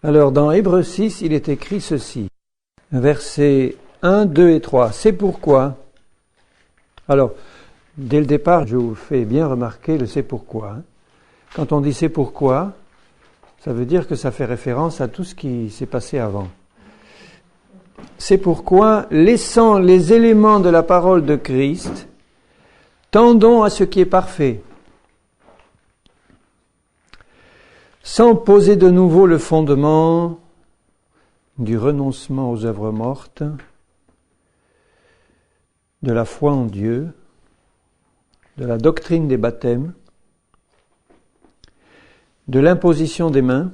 Alors, dans Hébreux 6, il est écrit ceci. Versets 1, 2 et 3. C'est pourquoi. Alors, dès le départ, je vous fais bien remarquer le c'est pourquoi. Quand on dit c'est pourquoi, ça veut dire que ça fait référence à tout ce qui s'est passé avant. C'est pourquoi, laissant les éléments de la parole de Christ, tendons à ce qui est parfait, sans poser de nouveau le fondement du renoncement aux œuvres mortes, de la foi en Dieu, de la doctrine des baptêmes, de l'imposition des mains,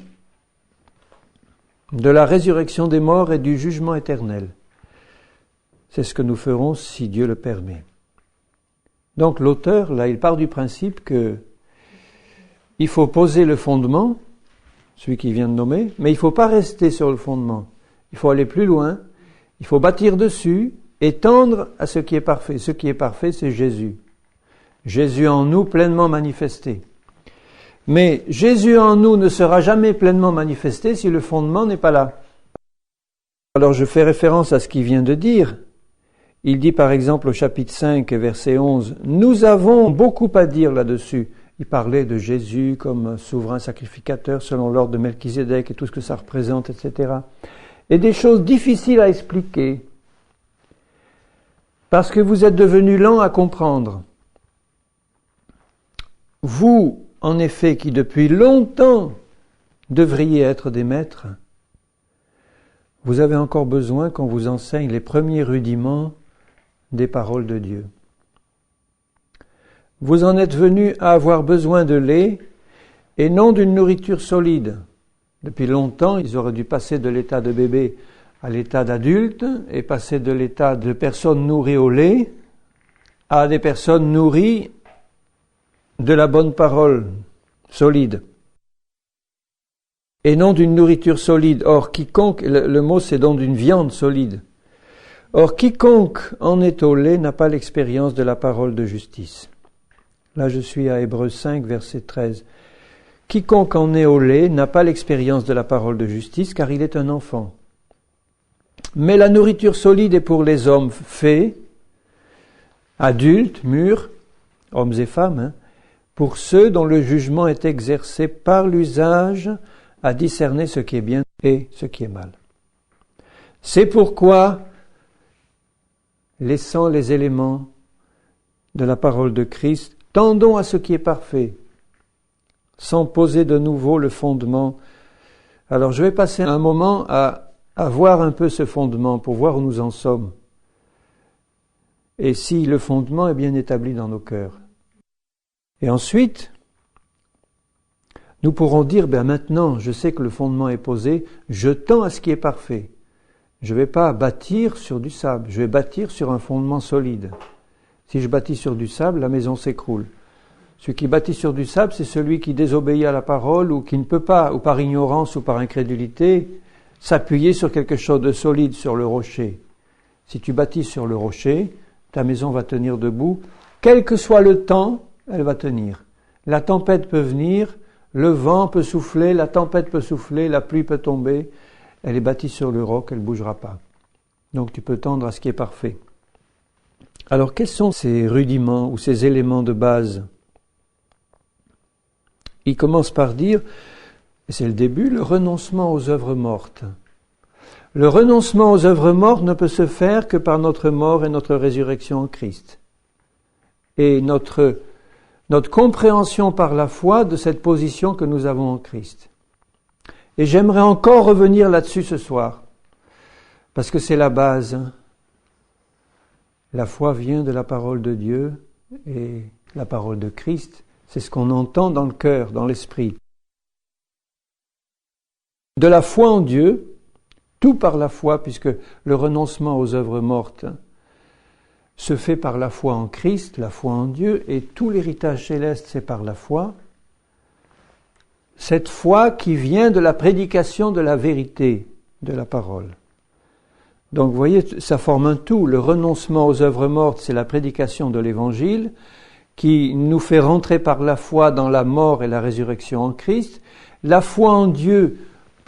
de la résurrection des morts et du jugement éternel. C'est ce que nous ferons si Dieu le permet. Donc l'auteur, là, il part du principe que il faut poser le fondement, celui qu'il vient de nommer, mais il ne faut pas rester sur le fondement. Il faut aller plus loin, il faut bâtir dessus et tendre à ce qui est parfait. Ce qui est parfait, c'est Jésus. Jésus en nous pleinement manifesté. Mais Jésus en nous ne sera jamais pleinement manifesté si le fondement n'est pas là. Alors je fais référence à ce qu'il vient de dire. Il dit par exemple au chapitre 5, verset 11, « Nous avons beaucoup à dire là-dessus. » Il parlait de Jésus comme souverain sacrificateur selon l'ordre de Melchisédek et tout ce que ça représente, etc. Et des choses difficiles à expliquer parce que vous êtes devenus lents à comprendre. Vous, en effet, qui depuis longtemps devriez être des maîtres, vous avez encore besoin qu'on vous enseigne les premiers rudiments des paroles de Dieu. Vous en êtes venus à avoir besoin de lait et non d'une nourriture solide. Depuis longtemps, ils auraient dû passer de l'état de bébé à l'état d'adulte et passer de l'état de personnes nourries au lait à des personnes nourries de la bonne parole solide. Et non d'une nourriture solide. Or, quiconque, le mot c'est donc d'une viande solide. Or, quiconque en est au lait n'a pas l'expérience de la parole de justice. Là, je suis à Hébreux 5, verset 13. Quiconque en est au lait n'a pas l'expérience de la parole de justice, car il est un enfant. Mais la nourriture solide est pour les hommes faits, adultes, mûrs, hommes et femmes, pour ceux dont le jugement est exercé par l'usage à discerner ce qui est bien et ce qui est mal. C'est pourquoi, laissant les éléments de la parole de Christ, tendons à ce qui est parfait, sans poser de nouveau le fondement. Alors je vais passer un moment à voir un peu ce fondement, pour voir où nous en sommes, et si le fondement est bien établi dans nos cœurs. Et ensuite, nous pourrons dire, maintenant, je sais que le fondement est posé, je tends à ce qui est parfait. Je ne vais pas bâtir sur du sable, je vais bâtir sur un fondement solide. Si je bâtis sur du sable, la maison s'écroule. Celui qui bâtit sur du sable, c'est celui qui désobéit à la parole ou qui ne peut pas, ou par ignorance ou par incrédulité, s'appuyer sur quelque chose de solide, sur le rocher. Si tu bâtis sur le rocher, ta maison va tenir debout. Quel que soit le temps, elle va tenir. La tempête peut venir, le vent peut souffler, la tempête peut souffler, la pluie peut tomber. Elle est bâtie sur le roc, elle ne bougera pas. Donc tu peux tendre à ce qui est parfait. Alors, quels sont ces rudiments ou ces éléments de base? Il commence par dire, et c'est le début, le renoncement aux œuvres mortes. Le renoncement aux œuvres mortes ne peut se faire que par notre mort et notre résurrection en Christ. Et notre compréhension par la foi de cette position que nous avons en Christ. Et j'aimerais encore revenir là-dessus ce soir, parce que c'est la base. La foi vient de la parole de Dieu et la parole de Christ, c'est ce qu'on entend dans le cœur, dans l'esprit. De la foi en Dieu, tout par la foi, puisque le renoncement aux œuvres mortes se fait par la foi en Christ, la foi en Dieu, et tout l'héritage céleste, c'est par la foi. Cette foi qui vient de la prédication de la vérité de la parole. Donc vous voyez, ça forme un tout. Le renoncement aux œuvres mortes, c'est la prédication de l'Évangile qui nous fait rentrer par la foi dans la mort et la résurrection en Christ. La foi en Dieu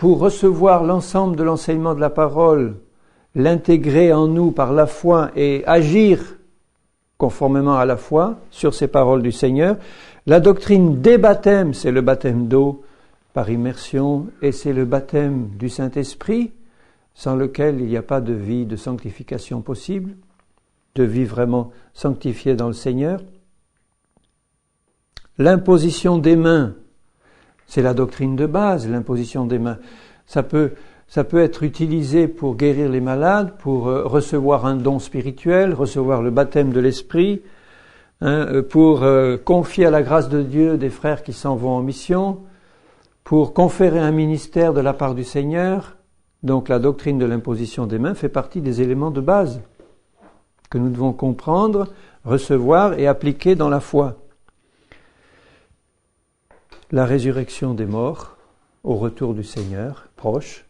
pour recevoir l'ensemble de l'enseignement de la parole, l'intégrer en nous par la foi et agir conformément à la foi sur ces paroles du Seigneur. La doctrine des baptêmes, c'est le baptême d'eau par immersion et c'est le baptême du Saint-Esprit, sans lequel il n'y a pas de vie de sanctification possible, de vie vraiment sanctifiée dans le Seigneur. L'imposition des mains, c'est la doctrine de base, l'imposition des mains. Ça peut être utilisé pour guérir les malades, pour recevoir un don spirituel, recevoir le baptême de l'Esprit, pour confier à la grâce de Dieu des frères qui s'en vont en mission, pour conférer un ministère de la part du Seigneur. Donc la doctrine de l'imposition des mains fait partie des éléments de base que nous devons comprendre, recevoir et appliquer dans la foi. La résurrection des morts au retour du Seigneur, proche,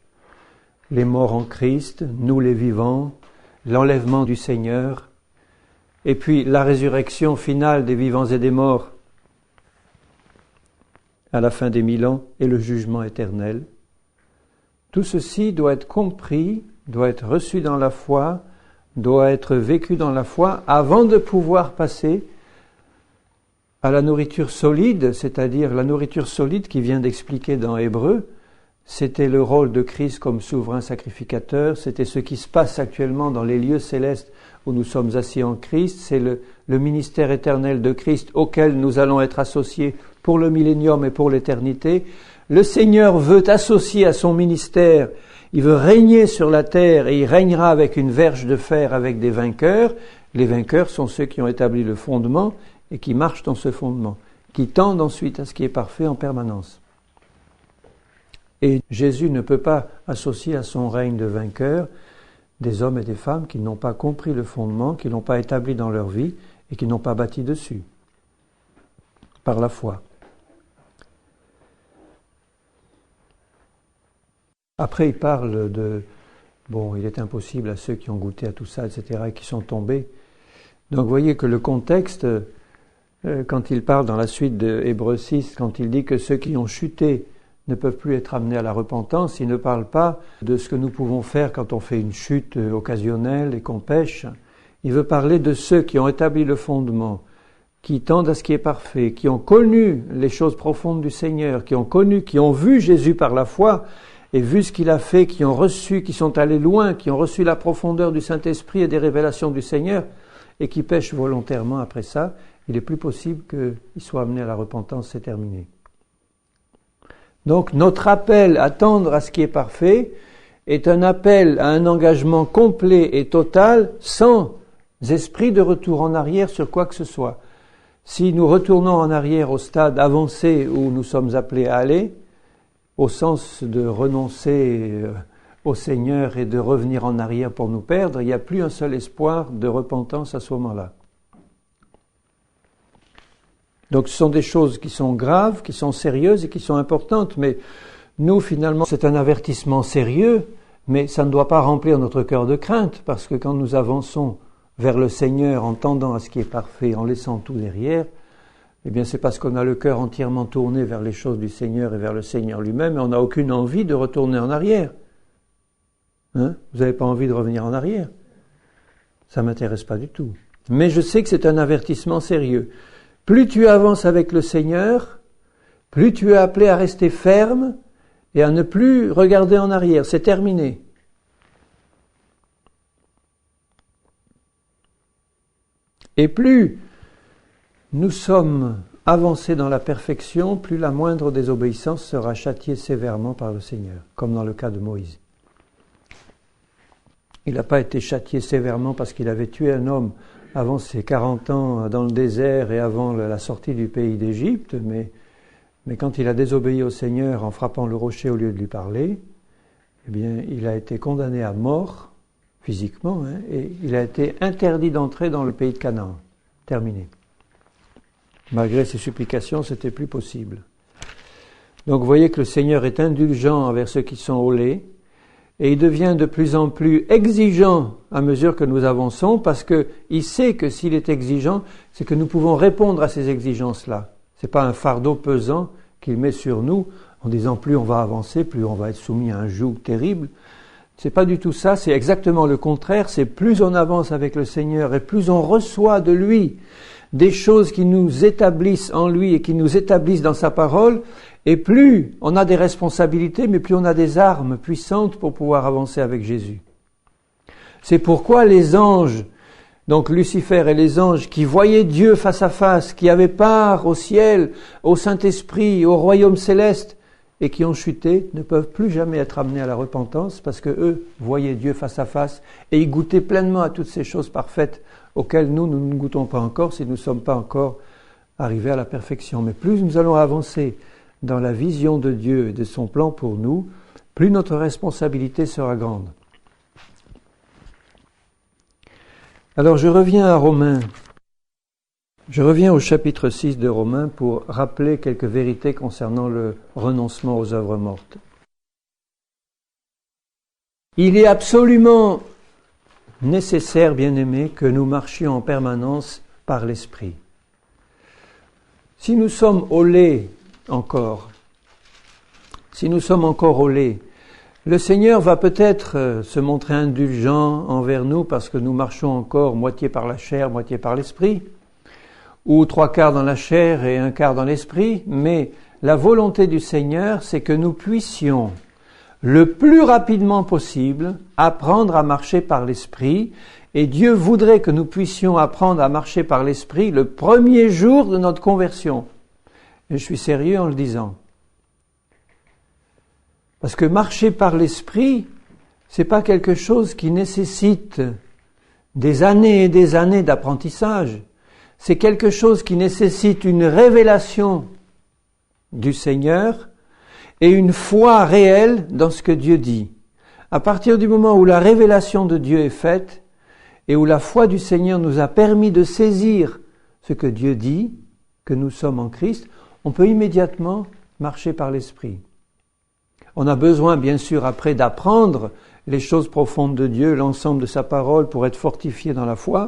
les morts en Christ, nous les vivants, l'enlèvement du Seigneur, et puis la résurrection finale des vivants et des morts à la fin des 1000 ans et le jugement éternel. Tout ceci doit être compris, doit être reçu dans la foi, doit être vécu dans la foi avant de pouvoir passer à la nourriture solide, c'est-à-dire la nourriture solide qui vient d'expliquer dans Hébreux. C'était le rôle de Christ comme souverain sacrificateur, c'était ce qui se passe actuellement dans les lieux célestes où nous sommes assis en Christ, c'est le ministère éternel de Christ auquel nous allons être associés pour le millénium et pour l'éternité. Le Seigneur veut associer à son ministère, il veut régner sur la terre et il régnera avec une verge de fer avec des vainqueurs. Les vainqueurs sont ceux qui ont établi le fondement et qui marchent dans ce fondement, qui tendent ensuite à ce qui est parfait en permanence. Et Jésus ne peut pas associer à son règne de vainqueur des hommes et des femmes qui n'ont pas compris le fondement, qui ne l'ont pas établi dans leur vie et qui n'ont pas bâti dessus, par la foi. Après, il parle il est impossible à ceux qui ont goûté à tout ça, etc., et qui sont tombés. Donc, vous voyez que le contexte, quand il parle dans la suite de Hébreux 6, quand il dit que ceux qui ont chuté ne peuvent plus être amenés à la repentance, il ne parle pas de ce que nous pouvons faire quand on fait une chute occasionnelle et qu'on pêche. Il veut parler de ceux qui ont établi le fondement, qui tendent à ce qui est parfait, qui ont connu les choses profondes du Seigneur, qui ont vu Jésus par la foi et vu ce qu'il a fait, qui ont reçu, qui sont allés loin, qui ont reçu la profondeur du Saint-Esprit et des révélations du Seigneur et qui pêchent volontairement après ça. Il est plus possible qu'ils soient amenés à la repentance, c'est terminé. Donc notre appel à tendre à ce qui est parfait est un appel à un engagement complet et total sans esprit de retour en arrière sur quoi que ce soit. Si nous retournons en arrière au stade avancé où nous sommes appelés à aller, au sens de renoncer au Seigneur et de revenir en arrière pour nous perdre, il n'y a plus un seul espoir de repentance à ce moment-là. Donc ce sont des choses qui sont graves, qui sont sérieuses et qui sont importantes, mais nous finalement c'est un avertissement sérieux, mais ça ne doit pas remplir notre cœur de crainte, parce que quand nous avançons vers le Seigneur en tendant à ce qui est parfait, en laissant tout derrière, eh bien c'est parce qu'on a le cœur entièrement tourné vers les choses du Seigneur et vers le Seigneur lui-même, et on n'a aucune envie de retourner en arrière. Vous n'avez pas envie de revenir en arrière? Ça ne m'intéresse pas du tout. Mais je sais que c'est un avertissement sérieux. Plus tu avances avec le Seigneur, plus tu es appelé à rester ferme et à ne plus regarder en arrière. C'est terminé. Et plus nous sommes avancés dans la perfection, plus la moindre désobéissance sera châtiée sévèrement par le Seigneur, comme dans le cas de Moïse. Il n'a pas été châtié sévèrement parce qu'il avait tué un homme avant ses 40 ans dans le désert et avant la sortie du pays d'Égypte, mais quand il a désobéi au Seigneur en frappant le rocher au lieu de lui parler, eh bien, il a été condamné à mort, physiquement, et il a été interdit d'entrer dans le pays de Canaan. Terminé. Malgré ses supplications, c'était plus possible. Donc vous voyez que le Seigneur est indulgent envers ceux qui sont au lait, et il devient de plus en plus exigeant à mesure que nous avançons, parce qu'il sait que s'il est exigeant, c'est que nous pouvons répondre à ces exigences-là. Ce n'est pas un fardeau pesant qu'il met sur nous en disant plus on va avancer, plus on va être soumis à un joug terrible. C'est pas du tout ça, c'est exactement le contraire. C'est plus on avance avec le Seigneur et plus on reçoit de lui des choses qui nous établissent en lui et qui nous établissent dans sa parole, et plus on a des responsabilités, mais plus on a des armes puissantes pour pouvoir avancer avec Jésus. C'est pourquoi les anges, donc Lucifer et les anges qui voyaient Dieu face à face, qui avaient part au ciel, au Saint-Esprit, au royaume céleste, et qui ont chuté, ne peuvent plus jamais être amenés à la repentance, parce que eux voyaient Dieu face à face, et ils goûtaient pleinement à toutes ces choses parfaites auxquelles nous ne goûtons pas encore si nous ne sommes pas encore arrivés à la perfection. Mais plus nous allons avancer dans la vision de Dieu et de son plan pour nous, plus notre responsabilité sera grande. Alors je reviens à Romains. Je reviens au chapitre 6 de Romains pour rappeler quelques vérités concernant le renoncement aux œuvres mortes. Il est absolument nécessaire, bien-aimés, que nous marchions en permanence par l'Esprit. Si nous sommes au lait encore, le Seigneur va peut-être se montrer indulgent envers nous parce que nous marchons encore moitié par la chair, moitié par l'Esprit, ou 3/4 dans la chair et 1/4 dans l'Esprit, mais la volonté du Seigneur, c'est que nous puissions le plus rapidement possible apprendre à marcher par l'Esprit, et Dieu voudrait que nous puissions apprendre à marcher par l'Esprit le premier jour de notre conversion. Et je suis sérieux en le disant. Parce que marcher par l'Esprit, c'est pas quelque chose qui nécessite des années et des années d'apprentissage. C'est quelque chose qui nécessite une révélation du Seigneur et une foi réelle dans ce que Dieu dit. À partir du moment où la révélation de Dieu est faite et où la foi du Seigneur nous a permis de saisir ce que Dieu dit, que nous sommes en Christ, on peut immédiatement marcher par l'Esprit. On a besoin, bien sûr, après d'apprendre les choses profondes de Dieu, l'ensemble de sa parole pour être fortifié dans la foi,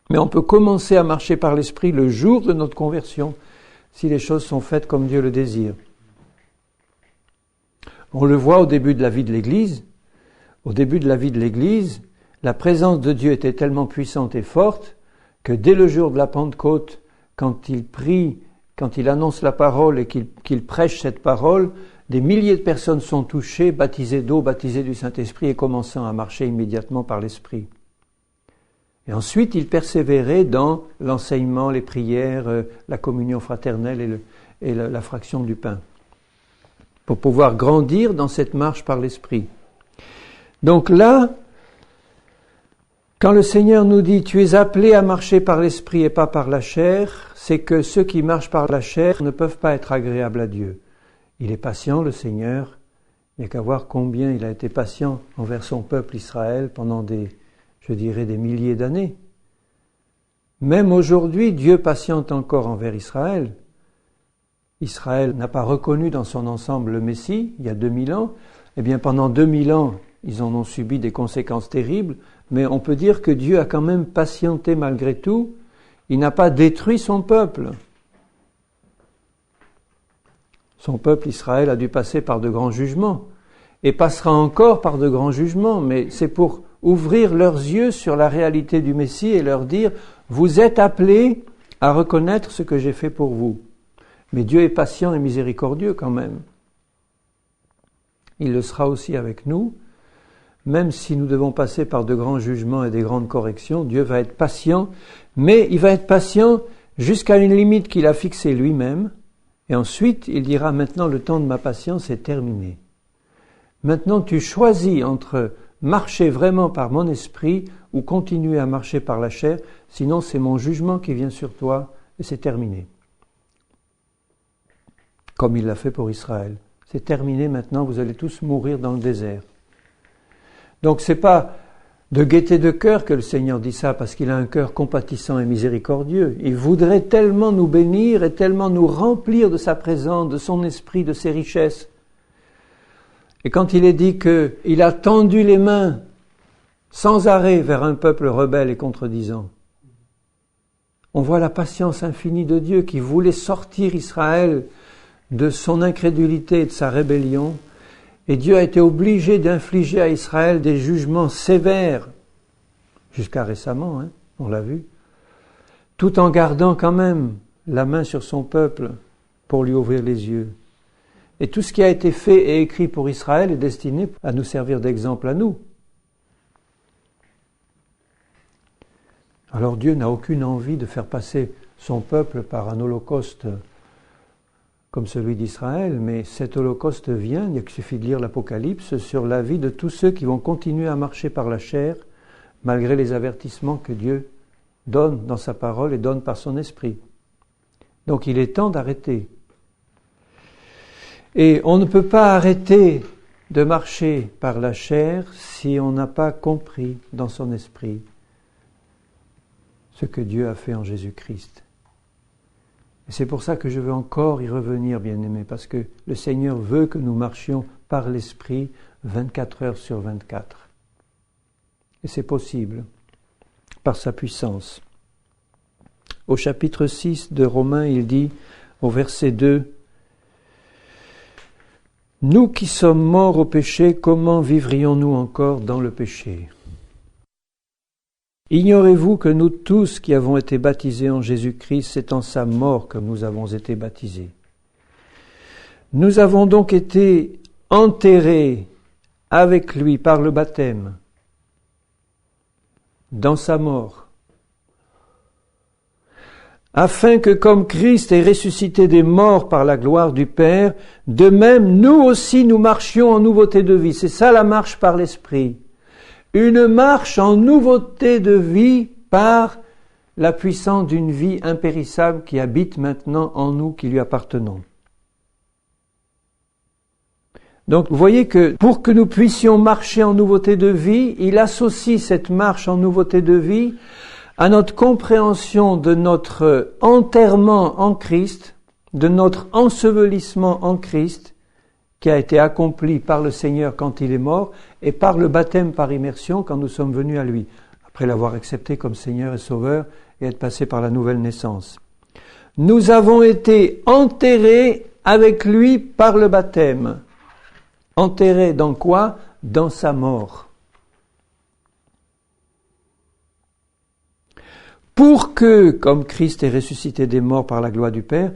mais on peut commencer à marcher par l'Esprit le jour de notre conversion, si les choses sont faites comme Dieu le désire. On le voit au début de la vie de l'Église. Au début de la vie de l'Église, la présence de Dieu était tellement puissante et forte que dès le jour de la Pentecôte, quand il prie, quand il annonce la parole et qu'il prêche cette parole, des milliers de personnes sont touchées, baptisées d'eau, baptisées du Saint-Esprit et commençant à marcher immédiatement par l'Esprit. Et ensuite, il persévérait dans l'enseignement, les prières, la communion fraternelle et la fraction du pain, pour pouvoir grandir dans cette marche par l'Esprit. Donc là, quand le Seigneur nous dit « Tu es appelé à marcher par l'Esprit et pas par la chair », c'est que ceux qui marchent par la chair ne peuvent pas être agréables à Dieu. Il est patient, le Seigneur. Il n'y a qu'à voir combien il a été patient envers son peuple Israël pendant des milliers d'années. Même aujourd'hui, Dieu patiente encore envers Israël. Israël n'a pas reconnu dans son ensemble le Messie, il y a 2000 ans. Eh bien, pendant 2000 ans, ils en ont subi des conséquences terribles, mais on peut dire que Dieu a quand même patienté malgré tout. Il n'a pas détruit son peuple. Son peuple Israël a dû passer par de grands jugements, et passera encore par de grands jugements, mais c'est pour ouvrir leurs yeux sur la réalité du Messie et leur dire « Vous êtes appelés à reconnaître ce que j'ai fait pour vous ». Mais Dieu est patient et miséricordieux quand même. Il le sera aussi avec nous. Même si nous devons passer par de grands jugements et des grandes corrections, Dieu va être patient, mais il va être patient jusqu'à une limite qu'il a fixée lui-même. Et ensuite, il dira « Maintenant, le temps de ma patience est terminé. Maintenant, tu choisis entre marcher vraiment par mon esprit ou continuer à marcher par la chair, sinon c'est mon jugement qui vient sur toi et c'est terminé. » Comme il l'a fait pour Israël. C'est terminé maintenant, vous allez tous mourir dans le désert. Donc c'est pas de gaieté de cœur que le Seigneur dit ça, parce qu'il a un cœur compatissant et miséricordieux. Il voudrait tellement nous bénir et tellement nous remplir de sa présence, de son esprit, de ses richesses. Et quand il est dit qu'il a tendu les mains sans arrêt vers un peuple rebelle et contredisant, on voit la patience infinie de Dieu qui voulait sortir Israël de son incrédulité et de sa rébellion, et Dieu a été obligé d'infliger à Israël des jugements sévères, jusqu'à récemment, on l'a vu, tout en gardant quand même la main sur son peuple pour lui ouvrir les yeux. Et tout ce qui a été fait et écrit pour Israël est destiné à nous servir d'exemple à nous. Alors Dieu n'a aucune envie de faire passer son peuple par un holocauste comme celui d'Israël, mais cet holocauste vient, il suffit de lire l'Apocalypse, sur la vie de tous ceux qui vont continuer à marcher par la chair, malgré les avertissements que Dieu donne dans sa parole et donne par son esprit. Donc il est temps d'arrêter. Et on ne peut pas arrêter de marcher par la chair si on n'a pas compris dans son esprit ce que Dieu a fait en Jésus-Christ. Et c'est pour ça que je veux encore y revenir, bien-aimés, parce que le Seigneur veut que nous marchions par l'Esprit 24 heures sur 24. Et c'est possible, par sa puissance. Au chapitre 6 de Romains, il dit, au verset 2, « Nous qui sommes morts au péché, comment vivrions-nous encore dans le péché ? Ignorez-vous que nous tous qui avons été baptisés en Jésus-Christ, c'est en sa mort que nous avons été baptisés. Nous avons donc été enterrés avec lui par le baptême dans sa mort, afin que comme Christ est ressuscité des morts par la gloire du Père, de même nous aussi nous marchions en nouveauté de vie. C'est ça la marche par l'Esprit. Une marche en nouveauté de vie par la puissance d'une vie impérissable qui habite maintenant en nous, qui lui appartenons. Donc vous voyez que pour que nous puissions marcher en nouveauté de vie, il associe cette marche en nouveauté de vie à notre compréhension de notre enterrement en Christ, de notre ensevelissement en Christ, qui a été accompli par le Seigneur quand il est mort, et par le baptême par immersion quand nous sommes venus à lui, après l'avoir accepté comme Seigneur et Sauveur et être passé par la nouvelle naissance. Nous avons été enterrés avec lui par le baptême. Enterrés dans quoi ? Dans sa mort. Pour que, comme Christ est ressuscité des morts par la gloire du Père,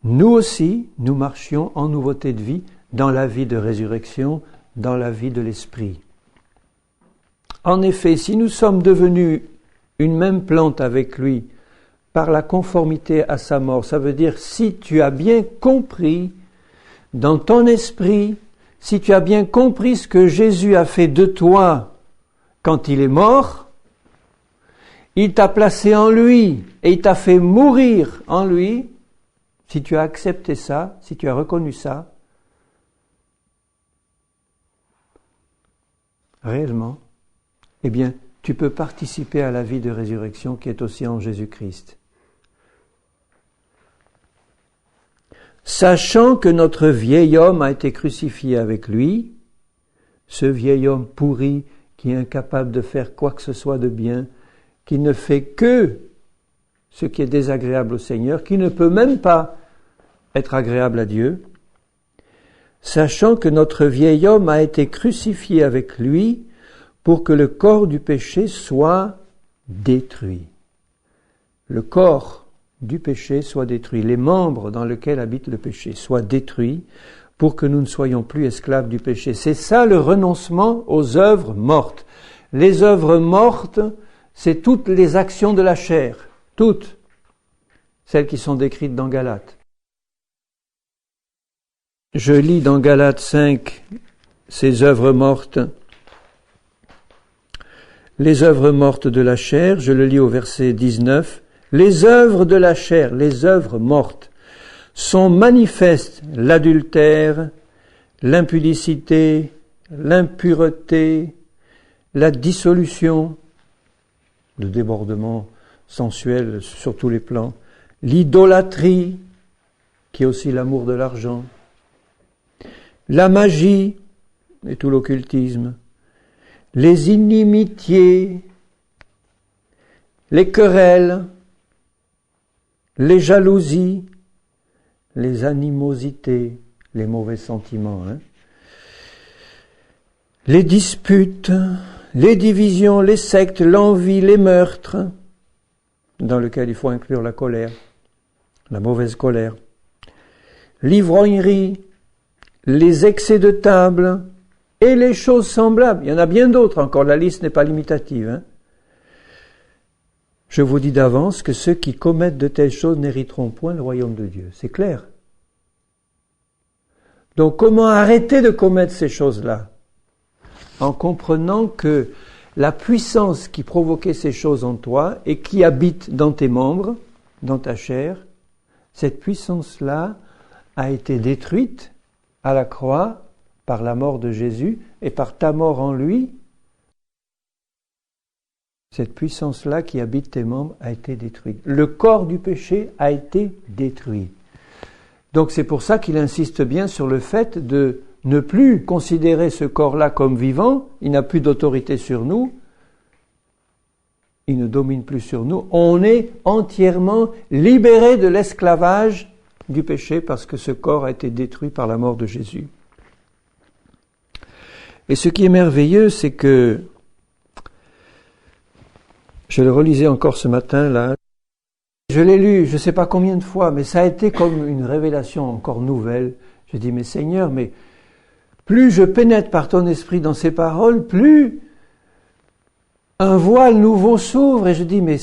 nous aussi, nous marchions en nouveauté de vie, dans la vie de résurrection, dans la vie de l'esprit. En effet, si nous sommes devenus une même plante avec lui par la conformité à sa mort, ça veut dire si tu as bien compris dans ton esprit, si tu as bien compris ce que Jésus a fait de toi quand il est mort, il t'a placé en lui et il t'a fait mourir en lui, si tu as accepté ça, si tu as reconnu ça, réellement, eh bien, tu peux participer à la vie de résurrection qui est aussi en Jésus-Christ. Sachant que notre vieil homme a été crucifié avec lui, ce vieil homme pourri qui est incapable de faire quoi que ce soit de bien, qui ne fait que ce qui est désagréable au Seigneur, qui ne peut même pas être agréable à Dieu, sachant que notre vieil homme a été crucifié avec lui pour que le corps du péché soit détruit. Le corps du péché soit détruit, les membres dans lesquels habite le péché soient détruits pour que nous ne soyons plus esclaves du péché. C'est ça le renoncement aux œuvres mortes. Les œuvres mortes, c'est toutes les actions de la chair, toutes celles qui sont décrites dans Galates. Je lis dans Galates 5 ces œuvres mortes. Les œuvres mortes de la chair, je le lis au verset 19. Les œuvres de la chair, les œuvres mortes, sont manifestes l'adultère, l'impudicité, l'impureté, la dissolution, le débordement sensuel sur tous les plans, l'idolâtrie, qui est aussi l'amour de l'argent, la magie et tout l'occultisme, les inimitiés, les querelles, les jalousies, les animosités, les mauvais sentiments, les disputes, les divisions, les sectes, l'envie, les meurtres, dans lequel il faut inclure la colère, la mauvaise colère, l'ivrognerie, les excès de table et les choses semblables. Il y en a bien d'autres encore, la liste n'est pas limitative. Je vous dis d'avance que ceux qui commettent de telles choses n'hériteront point le royaume de Dieu. C'est clair. Donc comment arrêter de commettre ces choses-là? En comprenant que la puissance qui provoquait ces choses en toi et qui habite dans tes membres, dans ta chair, cette puissance-là a été détruite à la croix par la mort de Jésus et par ta mort en lui. Cette puissance-là qui habite tes membres a été détruite. Le corps du péché a été détruit. Donc c'est pour ça qu'il insiste bien sur le fait de ne plus considérer ce corps-là comme vivant, il n'a plus d'autorité sur nous, il ne domine plus sur nous, on est entièrement libéré de l'esclavage du péché parce que ce corps a été détruit par la mort de Jésus. Et ce qui est merveilleux, c'est que, je le relisais encore ce matin là, je l'ai lu je ne sais pas combien de fois, mais ça a été comme une révélation encore nouvelle. Je dis, mais Seigneur, mais plus je pénètre par ton esprit dans ces paroles, plus un voile nouveau s'ouvre et je dis, mais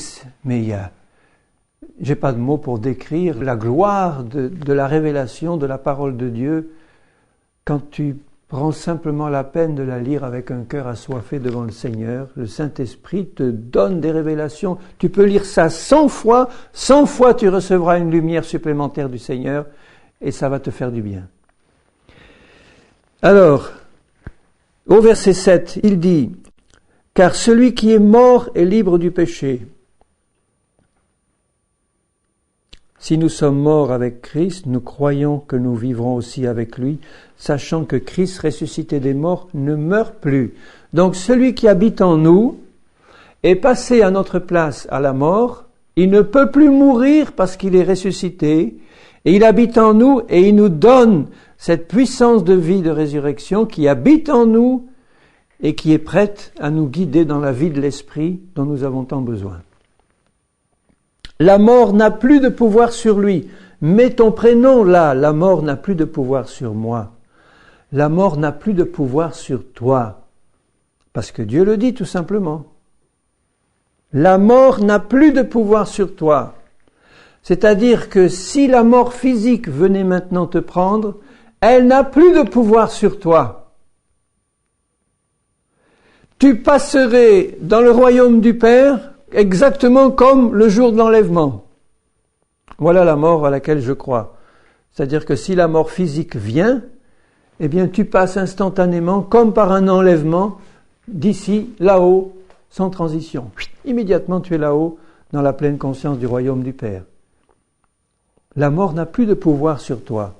j'ai pas de mots pour décrire la gloire de la révélation de la parole de Dieu quand tu prends simplement la peine de la lire avec un cœur assoiffé devant le Seigneur. Le Saint-Esprit te donne des révélations. Tu peux lire ça 100 fois tu recevras une lumière supplémentaire du Seigneur et ça va te faire du bien. Alors, au verset 7, il dit « Car celui qui est mort est libre du péché. Si nous sommes morts avec Christ, nous croyons que nous vivrons aussi avec lui, sachant que Christ ressuscité des morts ne meurt plus. » Donc celui qui habite en nous est passé à notre place à la mort, il ne peut plus mourir parce qu'il est ressuscité, et il habite en nous et il nous donne cette puissance de vie de résurrection qui habite en nous et qui est prête à nous guider dans la vie de l'esprit dont nous avons tant besoin. La mort n'a plus de pouvoir sur lui. Mets ton prénom là, la mort n'a plus de pouvoir sur moi. La mort n'a plus de pouvoir sur toi. Parce que Dieu le dit tout simplement. La mort n'a plus de pouvoir sur toi. C'est-à-dire que si la mort physique venait maintenant te prendre, elle n'a plus de pouvoir sur toi. Tu passerais dans le royaume du Père exactement comme le jour de l'enlèvement. Voilà la mort à laquelle je crois. C'est-à-dire que si la mort physique vient, eh bien tu passes instantanément, comme par un enlèvement, d'ici, là-haut, sans transition. Immédiatement tu es là-haut, dans la pleine conscience du royaume du Père. La mort n'a plus de pouvoir sur toi.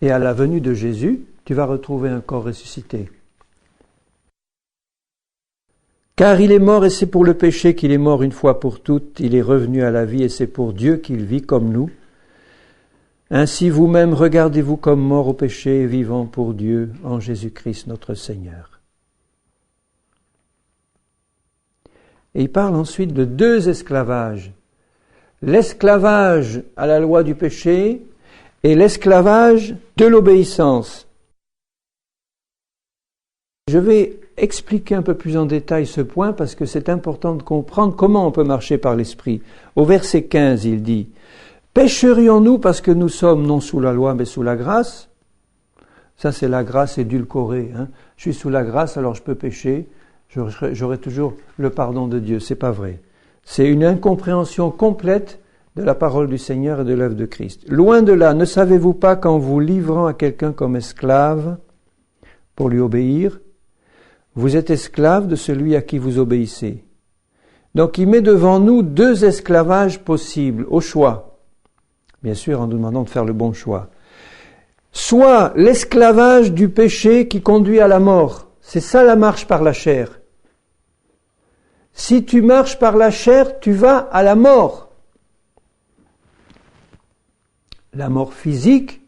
Et à la venue de Jésus, tu vas retrouver un corps ressuscité. Car il est mort et c'est pour le péché qu'il est mort une fois pour toutes, il est revenu à la vie et c'est pour Dieu qu'il vit comme nous. Ainsi vous-même regardez-vous comme mort au péché et vivant pour Dieu en Jésus-Christ notre Seigneur. Et il parle ensuite de deux esclavages. L'esclavage à la loi du péché et l'esclavage de l'obéissance. Je vais expliquer un peu plus en détail ce point parce que c'est important de comprendre comment on peut marcher par l'esprit. Au verset 15, il dit « Pécherions-nous parce que nous sommes non sous la loi mais sous la grâce ?» Ça c'est la grâce édulcorée. Je suis sous la grâce alors je peux pécher, j'aurai toujours le pardon de Dieu. C'est pas vrai. C'est une incompréhension complète de la parole du Seigneur et de l'œuvre de Christ. Loin de là, ne savez-vous pas qu'en vous livrant à quelqu'un comme esclave pour lui obéir, vous êtes esclave de celui à qui vous obéissez. Donc il met devant nous deux esclavages possibles, au choix. Bien sûr, en nous demandant de faire le bon choix. Soit l'esclavage du péché qui conduit à la mort. C'est ça la marche par la chair. Si tu marches par la chair, tu vas à la mort. la mort physique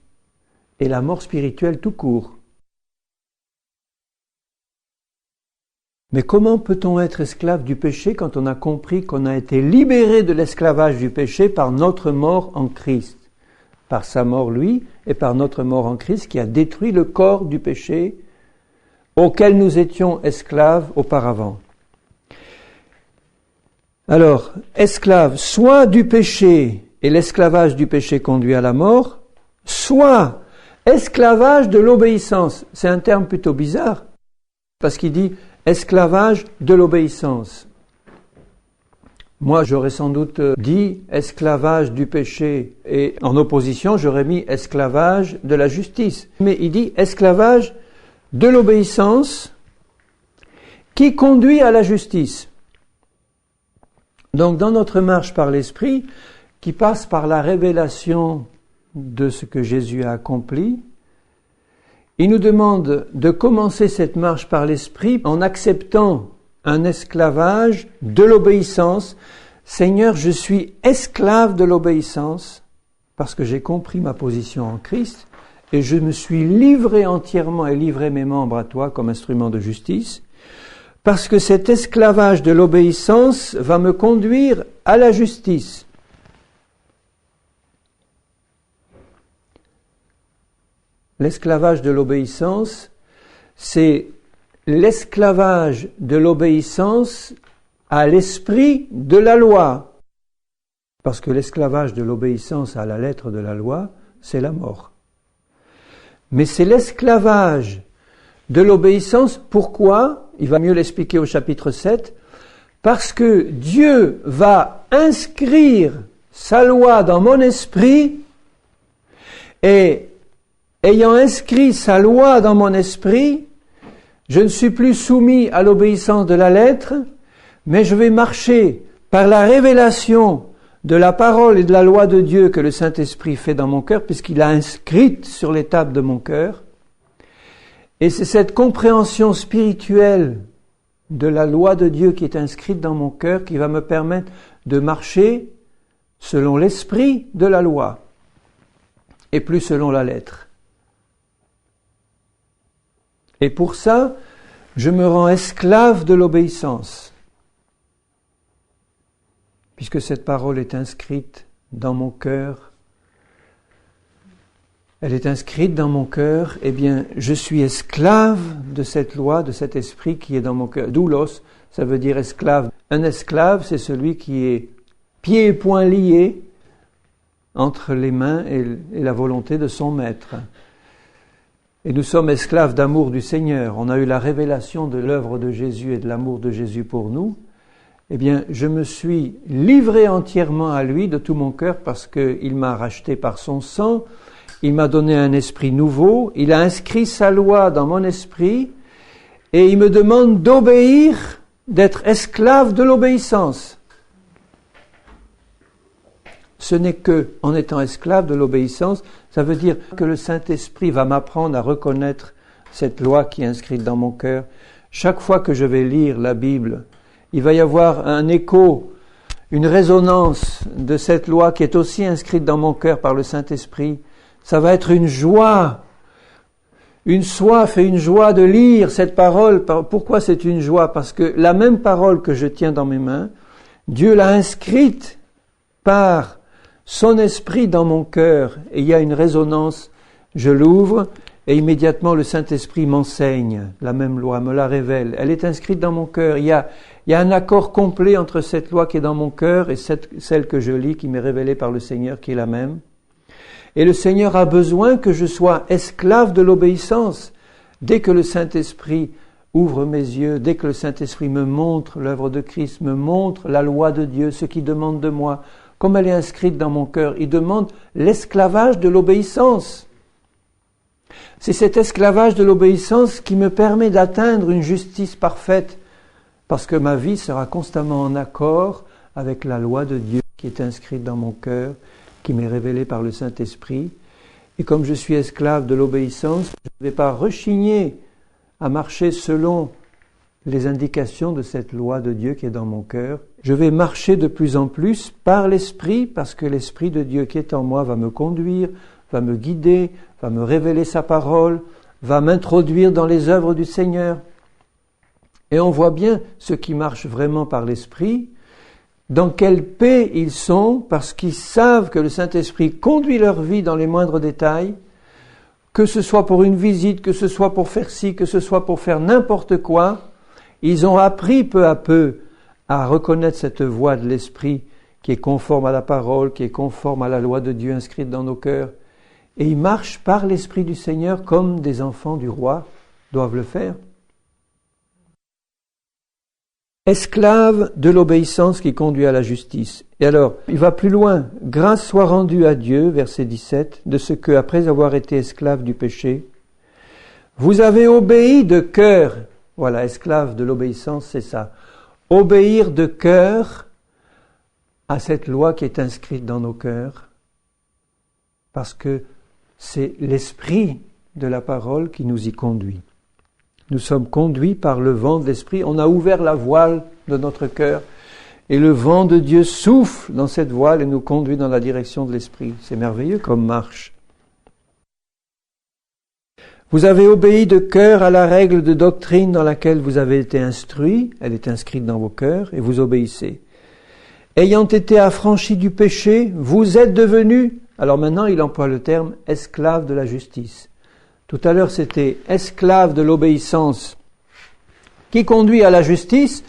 et la mort spirituelle tout court. Mais comment peut-on être esclave du péché quand on a compris qu'on a été libéré de l'esclavage du péché par notre mort en Christ? Par sa mort, lui, et par notre mort en Christ qui a détruit le corps du péché auquel nous étions esclaves auparavant. Alors, esclave soit du péché, et l'esclavage du péché conduit à la mort, soit esclavage de l'obéissance. C'est un terme plutôt bizarre, parce qu'il dit esclavage de l'obéissance. Moi, j'aurais sans doute dit esclavage du péché, et en opposition, j'aurais mis esclavage de la justice. Mais il dit esclavage de l'obéissance qui conduit à la justice. Donc, dans notre marche par l'Esprit, qui passe par la révélation de ce que Jésus a accompli, il nous demande de commencer cette marche par l'Esprit en acceptant un esclavage de l'obéissance. Seigneur, je suis esclave de l'obéissance parce que j'ai compris ma position en Christ et je me suis livré entièrement et livré mes membres à toi comme instrument de justice, parce que cet esclavage de l'obéissance va me conduire à la justice. L'esclavage de l'obéissance, c'est l'esclavage de l'obéissance à l'esprit de la loi. Parce que l'esclavage de l'obéissance à la lettre de la loi, c'est la mort. Mais c'est l'esclavage de l'obéissance. Pourquoi ? Il va mieux l'expliquer au chapitre 7. Parce que Dieu va inscrire sa loi dans mon esprit et ayant inscrit sa loi dans mon esprit, je ne suis plus soumis à l'obéissance de la lettre, mais je vais marcher par la révélation de la parole et de la loi de Dieu que le Saint-Esprit fait dans mon cœur, puisqu'il l'a inscrite sur les tables de mon cœur. Et c'est cette compréhension spirituelle de la loi de Dieu qui est inscrite dans mon cœur qui va me permettre de marcher selon l'esprit de la loi et plus selon la lettre. Et pour ça, je me rends esclave de l'obéissance. Puisque cette parole est inscrite dans mon cœur, elle est inscrite dans mon cœur, eh bien, je suis esclave de cette loi, de cet esprit qui est dans mon cœur. Doulos, ça veut dire esclave. Un esclave, c'est celui qui est pieds et poings liés entre les mains et la volonté de son maître. Et nous sommes esclaves d'amour du Seigneur. On a eu la révélation de l'œuvre de Jésus et de l'amour de Jésus pour nous. Eh bien, je me suis livré entièrement à lui de tout mon cœur parce qu'il m'a racheté par son sang. Il m'a donné un esprit nouveau. Il a inscrit sa loi dans mon esprit. Et il me demande d'obéir, d'être esclave de l'obéissance. Ce n'est que en étant esclave de l'obéissance, ça veut dire que le Saint-Esprit va m'apprendre à reconnaître cette loi qui est inscrite dans mon cœur. Chaque fois que je vais lire la Bible, il va y avoir un écho, une résonance de cette loi qui est aussi inscrite dans mon cœur par le Saint-Esprit. Ça va être une joie, une soif et une joie de lire cette parole. Pourquoi c'est une joie ? Parce que la même parole que je tiens dans mes mains, Dieu l'a inscrite par son esprit dans mon cœur, et il y a une résonance, je l'ouvre, et immédiatement le Saint-Esprit m'enseigne, la même loi, me la révèle. Elle est inscrite dans mon cœur. Il y a un accord complet entre cette loi qui est dans mon cœur et celle que je lis, qui m'est révélée par le Seigneur, qui est la même. Et le Seigneur a besoin que je sois esclave de l'obéissance. Dès que le Saint-Esprit ouvre mes yeux, dès que le Saint-Esprit me montre l'œuvre de Christ, me montre la loi de Dieu, ce qu'il demande de moi, comme elle est inscrite dans mon cœur, il demande l'esclavage de l'obéissance. C'est cet esclavage de l'obéissance qui me permet d'atteindre une justice parfaite, parce que ma vie sera constamment en accord avec la loi de Dieu qui est inscrite dans mon cœur, qui m'est révélée par le Saint-Esprit. Et comme je suis esclave de l'obéissance, je ne vais pas rechigner à marcher selon les indications de cette loi de Dieu qui est dans mon cœur. Je vais marcher de plus en plus par l'Esprit, parce que l'Esprit de Dieu qui est en moi va me conduire, va me guider, va me révéler sa parole, va m'introduire dans les œuvres du Seigneur. Et on voit bien ceux qui marchent vraiment par l'Esprit, dans quelle paix ils sont, parce qu'ils savent que le Saint-Esprit conduit leur vie dans les moindres détails, que ce soit pour une visite, que ce soit pour faire ci, que ce soit pour faire n'importe quoi. Ils ont appris peu à peu à reconnaître cette voix de l'Esprit qui est conforme à la parole, qui est conforme à la loi de Dieu inscrite dans nos cœurs. Et ils marchent par l'Esprit du Seigneur comme des enfants du roi doivent le faire. Esclaves de l'obéissance qui conduit à la justice. Et alors, il va plus loin. Grâce soit rendue à Dieu, verset 17, de ce que, après avoir été esclaves du péché, vous avez obéi de cœur. Voilà, esclave de l'obéissance, c'est ça. Obéir de cœur à cette loi qui est inscrite dans nos cœurs, parce que c'est l'esprit de la parole qui nous y conduit. Nous sommes conduits par le vent de l'esprit. On a ouvert la voile de notre cœur et le vent de Dieu souffle dans cette voile et nous conduit dans la direction de l'esprit. C'est merveilleux comme marche. Vous avez obéi de cœur à la règle de doctrine dans laquelle vous avez été instruits. Elle est inscrite dans vos cœurs et vous obéissez. Ayant été affranchis du péché, vous êtes devenus, alors maintenant il emploie le terme esclaves de la justice. Tout à l'heure c'était esclaves de l'obéissance qui conduit à la justice.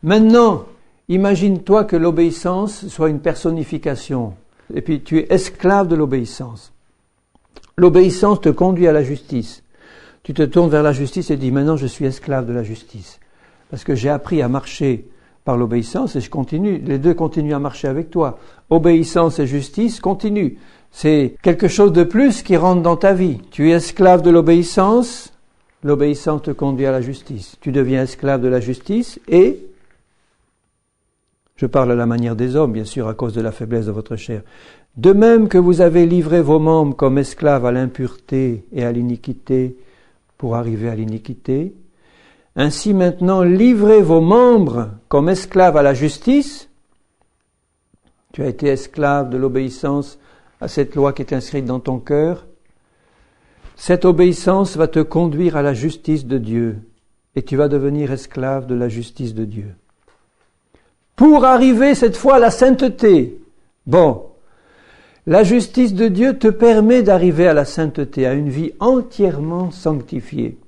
Maintenant, imagine-toi que l'obéissance soit une personnification. Et puis tu es esclave de l'obéissance. L'obéissance te conduit à la justice. Tu te tournes vers la justice et dis, maintenant je suis esclave de la justice. Parce que j'ai appris à marcher par l'obéissance et je continue. Les deux continuent à marcher avec toi. Obéissance et justice continuent. C'est quelque chose de plus qui rentre dans ta vie. Tu es esclave de l'obéissance. L'obéissance te conduit à la justice. Tu deviens esclave de la justice et, je parle à la manière des hommes, bien sûr, à cause de la faiblesse de votre chair. De même que vous avez livré vos membres comme esclaves à l'impureté et à l'iniquité pour arriver à l'iniquité, ainsi maintenant livrez vos membres comme esclaves à la justice. Tu as été esclave de l'obéissance à cette loi qui est inscrite dans ton cœur. Cette obéissance va te conduire à la justice de Dieu et tu vas devenir esclave de la justice de Dieu. Pour arriver cette fois à la sainteté. Bon, la justice de Dieu te permet d'arriver à la sainteté, à une vie entièrement sanctifiée.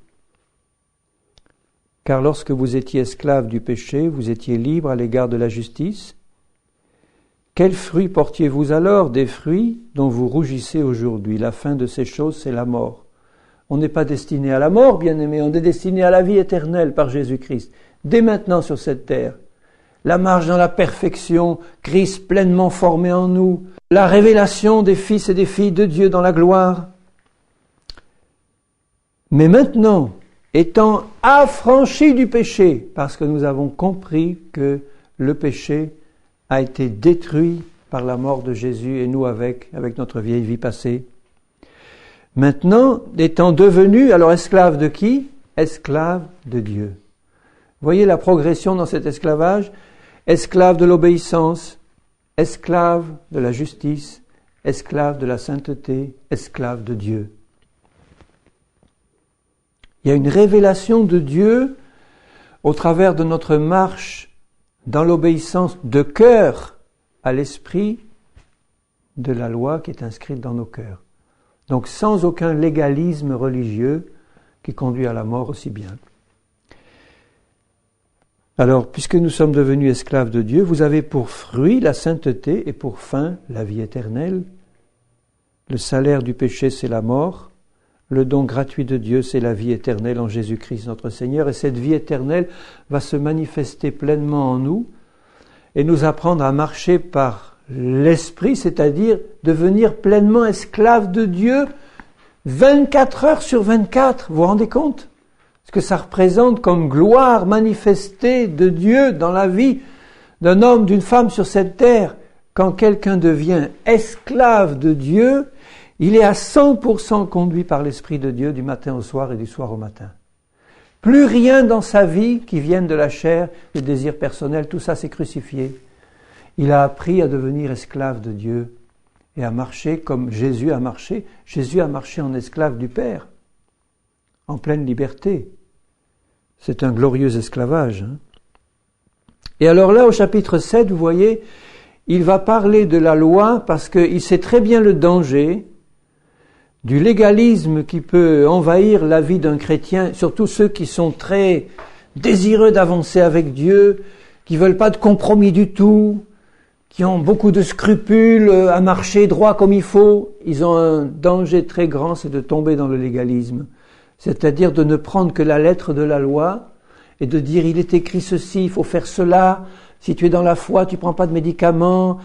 Car lorsque vous étiez esclave du péché, vous étiez libre à l'égard de la justice. Quels fruits portiez-vous alors? Des fruits dont vous rougissez aujourd'hui. La fin de ces choses, c'est la mort. On n'est pas destiné à la mort, bien-aimés, on est destiné à la vie éternelle par Jésus-Christ. Dès maintenant sur cette terre. La marche dans la perfection, Christ pleinement formé en nous, la révélation des fils et des filles de Dieu dans la gloire. Mais maintenant, étant affranchis du péché, parce que nous avons compris que le péché a été détruit par la mort de Jésus et nous avec notre vieille vie passée. Maintenant, étant devenus, alors esclaves de qui? Esclaves de Dieu. Voyez la progression dans cet esclavage? Esclaves de l'obéissance, esclaves de la justice, esclaves de la sainteté, esclaves de Dieu. Il y a une révélation de Dieu au travers de notre marche dans l'obéissance de cœur à l'esprit de la loi qui est inscrite dans nos cœurs. Donc sans aucun légalisme religieux qui conduit à la mort aussi bien. Alors, puisque nous sommes devenus esclaves de Dieu, vous avez pour fruit la sainteté et pour fin la vie éternelle. Le salaire du péché, c'est la mort. Le don gratuit de Dieu, c'est la vie éternelle en Jésus-Christ notre Seigneur. Et cette vie éternelle va se manifester pleinement en nous et nous apprendre à marcher par l'Esprit, c'est-à-dire devenir pleinement esclaves de Dieu 24 heures sur 24. Vous vous rendez compte ? Ce que ça représente comme gloire manifestée de Dieu dans la vie d'un homme, d'une femme sur cette terre. Quand quelqu'un devient esclave de Dieu, il est à 100% conduit par l'Esprit de Dieu du matin au soir et du soir au matin. Plus rien dans sa vie qui vienne de la chair, des désirs personnels, tout ça c'est crucifié. Il a appris à devenir esclave de Dieu et à marcher comme Jésus a marché. Jésus a marché en esclave du Père, en pleine liberté. C'est un glorieux esclavage. Et alors là, au chapitre 7, vous voyez, il va parler de la loi parce qu'il sait très bien le danger du légalisme qui peut envahir la vie d'un chrétien, surtout ceux qui sont très désireux d'avancer avec Dieu, qui veulent pas de compromis du tout, qui ont beaucoup de scrupules à marcher droit comme il faut. Ils ont un danger très grand, c'est de tomber dans le légalisme. C'est-à-dire de ne prendre que la lettre de la loi et de dire il est écrit ceci, il faut faire cela. Si tu es dans la foi, tu prends pas de médicaments.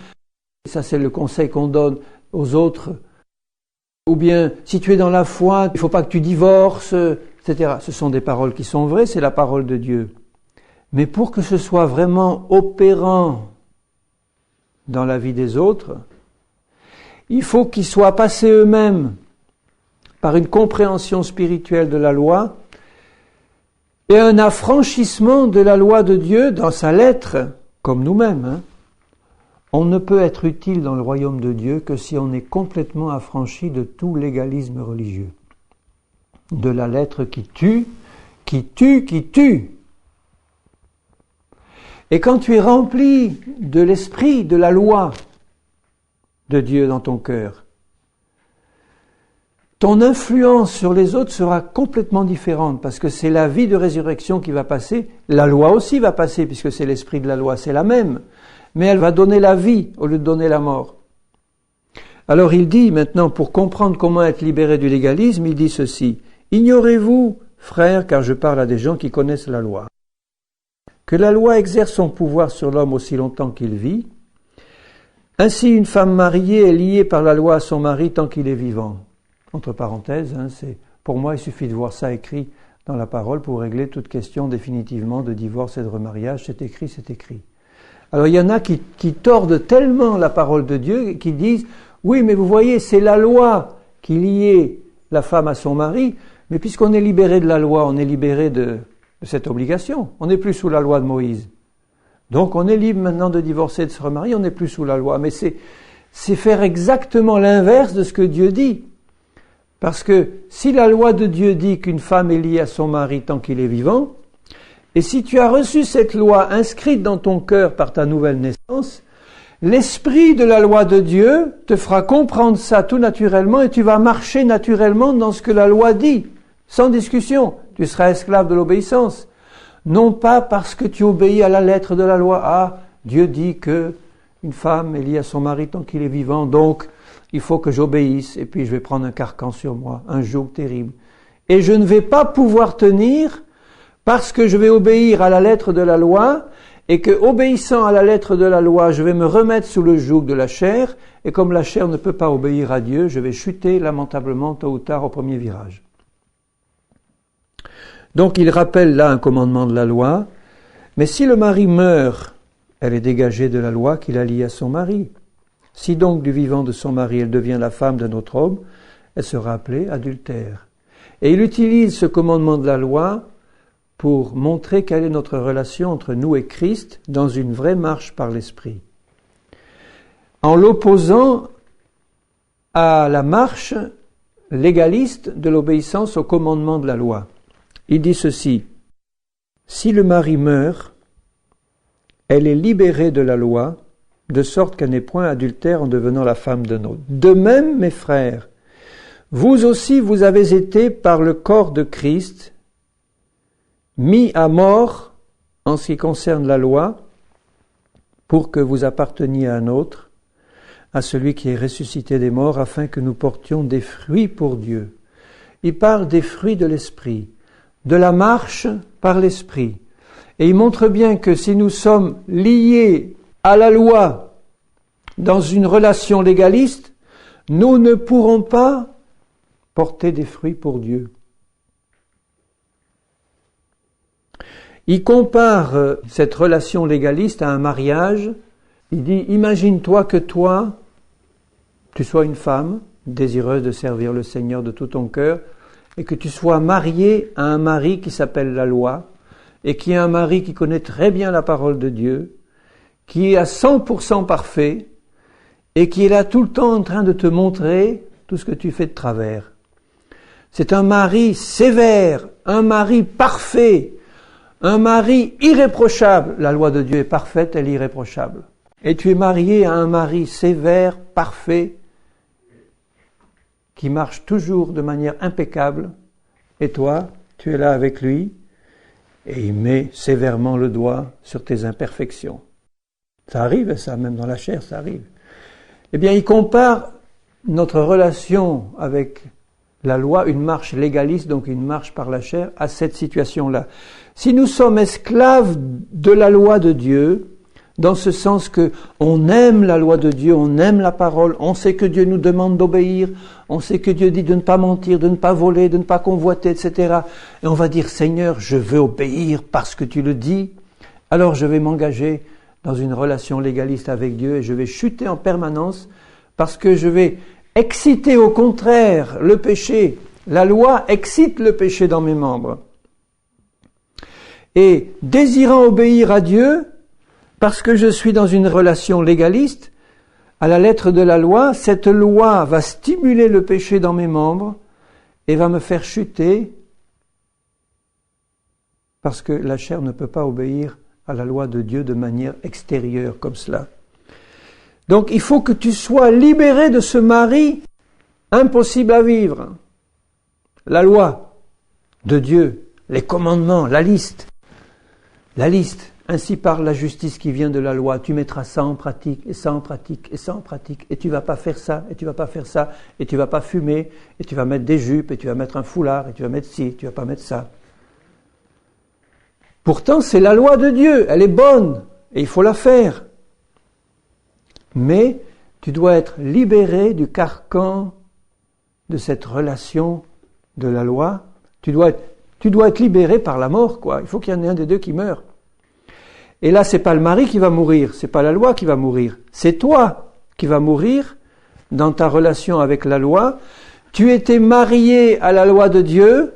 Ça, c'est le conseil qu'on donne aux autres. Ou bien, si tu es dans la foi, il faut pas que tu divorces, etc. Ce sont des paroles qui sont vraies, c'est la parole de Dieu. Mais pour que ce soit vraiment opérant dans la vie des autres, il faut qu'ils soient passés eux-mêmes par une compréhension spirituelle de la loi et un affranchissement de la loi de Dieu dans sa lettre, comme nous-mêmes. On ne peut être utile dans le royaume de Dieu que si on est complètement affranchi de tout légalisme religieux. De la lettre qui tue, qui tue, qui tue. Et quand tu es rempli de l'esprit, de la loi de Dieu dans ton cœur, ton influence sur les autres sera complètement différente parce que c'est la vie de résurrection qui va passer. La loi aussi va passer puisque c'est l'esprit de la loi, c'est la même. Mais elle va donner la vie au lieu de donner la mort. Alors il dit maintenant, pour comprendre comment être libéré du légalisme, il dit ceci. Ignorez-vous, frères, car je parle à des gens qui connaissent la loi, que la loi exerce son pouvoir sur l'homme aussi longtemps qu'il vit. Ainsi, une femme mariée est liée par la loi à son mari tant qu'il est vivant. Entre parenthèses, pour moi, il suffit de voir ça écrit dans la parole pour régler toute question définitivement de divorce et de remariage. C'est écrit, c'est écrit. Alors il y en a qui tordent tellement la parole de Dieu qui disent « Oui, mais vous voyez, c'est la loi qui liait la femme à son mari, mais puisqu'on est libéré de la loi, on est libéré de cette obligation. On n'est plus sous la loi de Moïse. Donc on est libre maintenant de divorcer, de se remarier, on n'est plus sous la loi. » Mais c'est faire exactement l'inverse de ce que Dieu dit. Parce que si la loi de Dieu dit qu'une femme est liée à son mari tant qu'il est vivant, et si tu as reçu cette loi inscrite dans ton cœur par ta nouvelle naissance, l'esprit de la loi de Dieu te fera comprendre ça tout naturellement et tu vas marcher naturellement dans ce que la loi dit, sans discussion. Tu seras esclave de l'obéissance. Non pas parce que tu obéis à la lettre de la loi. Ah, Dieu dit que une femme est liée à son mari tant qu'il est vivant, donc il faut que j'obéisse et puis je vais prendre un carcan sur moi, un joug terrible. Et je ne vais pas pouvoir tenir parce que je vais obéir à la lettre de la loi et que, obéissant à la lettre de la loi, je vais me remettre sous le joug de la chair et comme la chair ne peut pas obéir à Dieu, je vais chuter lamentablement tôt ou tard au premier virage. Donc il rappelle là un commandement de la loi, mais si le mari meurt, elle est dégagée de la loi qu'il a liée à son mari. Si donc du vivant de son mari elle devient la femme d'un autre homme, elle sera appelée adultère. Et il utilise ce commandement de la loi pour montrer quelle est notre relation entre nous et Christ dans une vraie marche par l'Esprit. En l'opposant à la marche légaliste de l'obéissance au commandement de la loi. Il dit ceci, « Si le mari meurt, elle est libérée de la loi, de sorte qu'elle n'est point adultère en devenant la femme d'un autre. De même, mes frères, vous aussi vous avez été par le corps de Christ mis à mort en ce qui concerne la loi, pour que vous apparteniez à un autre, à celui qui est ressuscité des morts, afin que nous portions des fruits pour Dieu. » Il parle des fruits de l'esprit, de la marche par l'esprit. Et il montre bien que si nous sommes liés à la loi dans une relation légaliste, nous ne pourrons pas porter des fruits pour Dieu. Il compare cette relation légaliste à un mariage. Il dit, imagine-toi que toi, tu sois une femme désireuse de servir le Seigneur de tout ton cœur, et que tu sois marié à un mari qui s'appelle la loi, et qui est un mari qui connaît très bien la parole de Dieu, qui est à 100% parfait, et qui est là tout le temps en train de te montrer tout ce que tu fais de travers. C'est un mari sévère, un mari parfait, un mari irréprochable. La loi de Dieu est parfaite, elle est irréprochable. Et tu es marié à un mari sévère, parfait, qui marche toujours de manière impeccable, et toi, tu es là avec lui, et il met sévèrement le doigt sur tes imperfections. Ça arrive, ça, même dans la chair, ça arrive. Eh bien, il compare notre relation avec la loi, une marche légaliste, donc une marche par la chair, à cette situation-là. Si nous sommes esclaves de la loi de Dieu, dans ce sens que on aime la loi de Dieu, on aime la parole, on sait que Dieu nous demande d'obéir, on sait que Dieu dit de ne pas mentir, de ne pas voler, de ne pas convoiter, etc. Et on va dire, Seigneur, je veux obéir parce que tu le dis, alors je vais m'engager dans une relation légaliste avec Dieu et je vais chuter en permanence parce que je vais exciter au contraire le péché. La loi excite le péché dans mes membres. Et désirant obéir à Dieu, parce que je suis dans une relation légaliste, à la lettre de la loi, cette loi va stimuler le péché dans mes membres et va me faire chuter parce que la chair ne peut pas obéir à la loi de Dieu de manière extérieure comme cela. Donc il faut que tu sois libéré de ce mari impossible à vivre. La loi de Dieu, les commandements, la liste. Ainsi parle la justice qui vient de la loi. Tu mettras ça en pratique, et ça en pratique, et ça en pratique, et tu vas pas faire ça, et tu vas pas faire ça, et tu vas pas fumer, et tu vas mettre des jupes, et tu vas mettre un foulard, et tu vas mettre ci, tu vas pas mettre ça. Pourtant, c'est la loi de Dieu, elle est bonne, et il faut la faire. Mais tu dois être libéré du carcan de cette relation de la loi. Tu dois être libéré par la mort, quoi. Il faut qu'il y en ait un des deux qui meure. Et là, c'est pas le mari qui va mourir, c'est pas la loi qui va mourir, c'est toi qui vas mourir dans ta relation avec la loi. Tu étais marié à la loi de Dieu,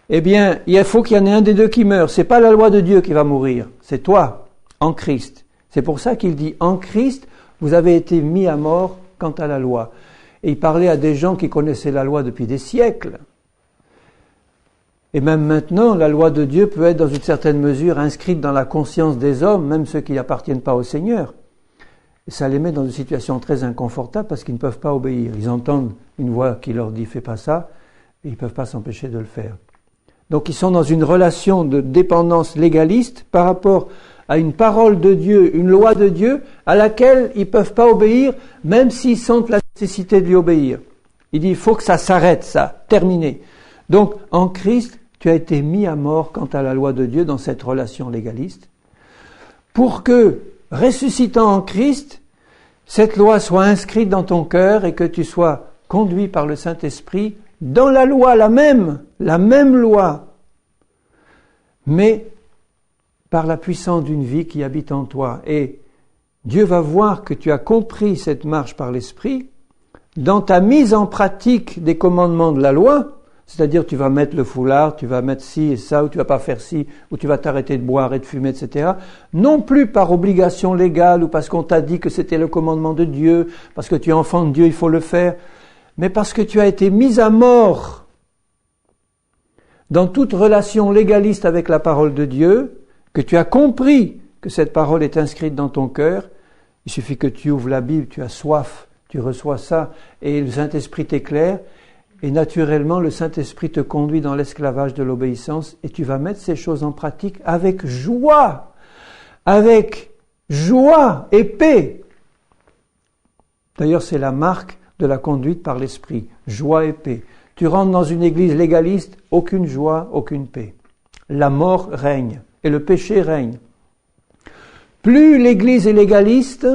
eh bien, il faut qu'il y en ait un des deux qui meure. C'est pas la loi de Dieu qui va mourir, c'est toi, en Christ. C'est pour ça qu'il dit, en Christ, vous avez été mis à mort quant à la loi. Et il parlait à des gens qui connaissaient la loi depuis des siècles. Et même maintenant, la loi de Dieu peut être dans une certaine mesure inscrite dans la conscience des hommes, même ceux qui n'appartiennent pas au Seigneur. Et ça les met dans une situation très inconfortable parce qu'ils ne peuvent pas obéir. Ils entendent une voix qui leur dit « fais pas ça » et ils ne peuvent pas s'empêcher de le faire. Donc ils sont dans une relation de dépendance légaliste par rapport à une parole de Dieu, une loi de Dieu à laquelle ils ne peuvent pas obéir même s'ils sentent la nécessité de lui obéir. Il dit « il faut que ça s'arrête, ça, terminé ». Donc en Christ, tu as été mis à mort quant à la loi de Dieu dans cette relation légaliste, pour que, ressuscitant en Christ, cette loi soit inscrite dans ton cœur et que tu sois conduit par le Saint-Esprit dans la loi, la même loi, mais par la puissance d'une vie qui habite en toi. Et Dieu va voir que tu as compris cette marche par l'Esprit dans ta mise en pratique des commandements de la loi. C'est-à-dire tu vas mettre le foulard, tu vas mettre ci et ça, ou tu vas pas faire ci, ou tu vas t'arrêter de boire et de fumer, etc. Non plus par obligation légale ou parce qu'on t'a dit que c'était le commandement de Dieu, parce que tu es enfant de Dieu, il faut le faire, mais parce que tu as été mis à mort dans toute relation légaliste avec la parole de Dieu, que tu as compris que cette parole est inscrite dans ton cœur. Il suffit que tu ouvres la Bible, tu as soif, tu reçois ça, et le Saint-Esprit t'éclaire. Et naturellement, le Saint-Esprit te conduit dans l'esclavage de l'obéissance et tu vas mettre ces choses en pratique avec joie et paix. D'ailleurs, c'est la marque de la conduite par l'Esprit, joie et paix. Tu rentres dans une église légaliste, aucune joie, aucune paix. La mort règne et le péché règne. Plus l'église est légaliste,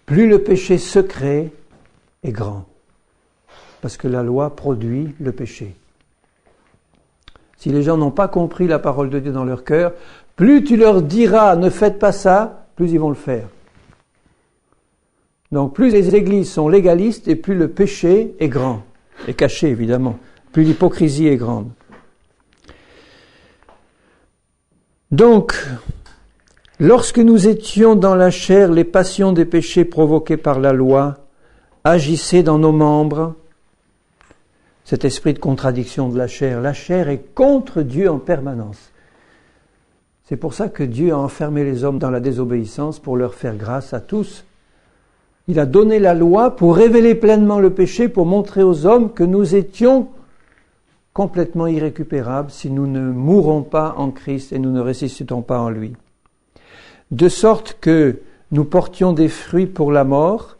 plus le péché secret est grand. Parce que la loi produit le péché. Si les gens n'ont pas compris la parole de Dieu dans leur cœur, plus tu leur diras « ne faites pas ça », plus ils vont le faire. Donc plus les églises sont légalistes et plus le péché est grand, et caché évidemment. plus l'hypocrisie est grande. Donc, lorsque nous étions dans la chair, les passions des péchés provoquées par la loi agissaient dans nos membres. Cet esprit de contradiction de la chair est contre Dieu en permanence. C'est pour ça que Dieu a enfermé les hommes dans la désobéissance pour leur faire grâce à tous. Il a donné la loi pour révéler pleinement le péché, pour montrer aux hommes que nous étions complètement irrécupérables si nous ne mourons pas en Christ et nous ne ressuscitons pas en lui. De sorte que nous portions des fruits pour la mort,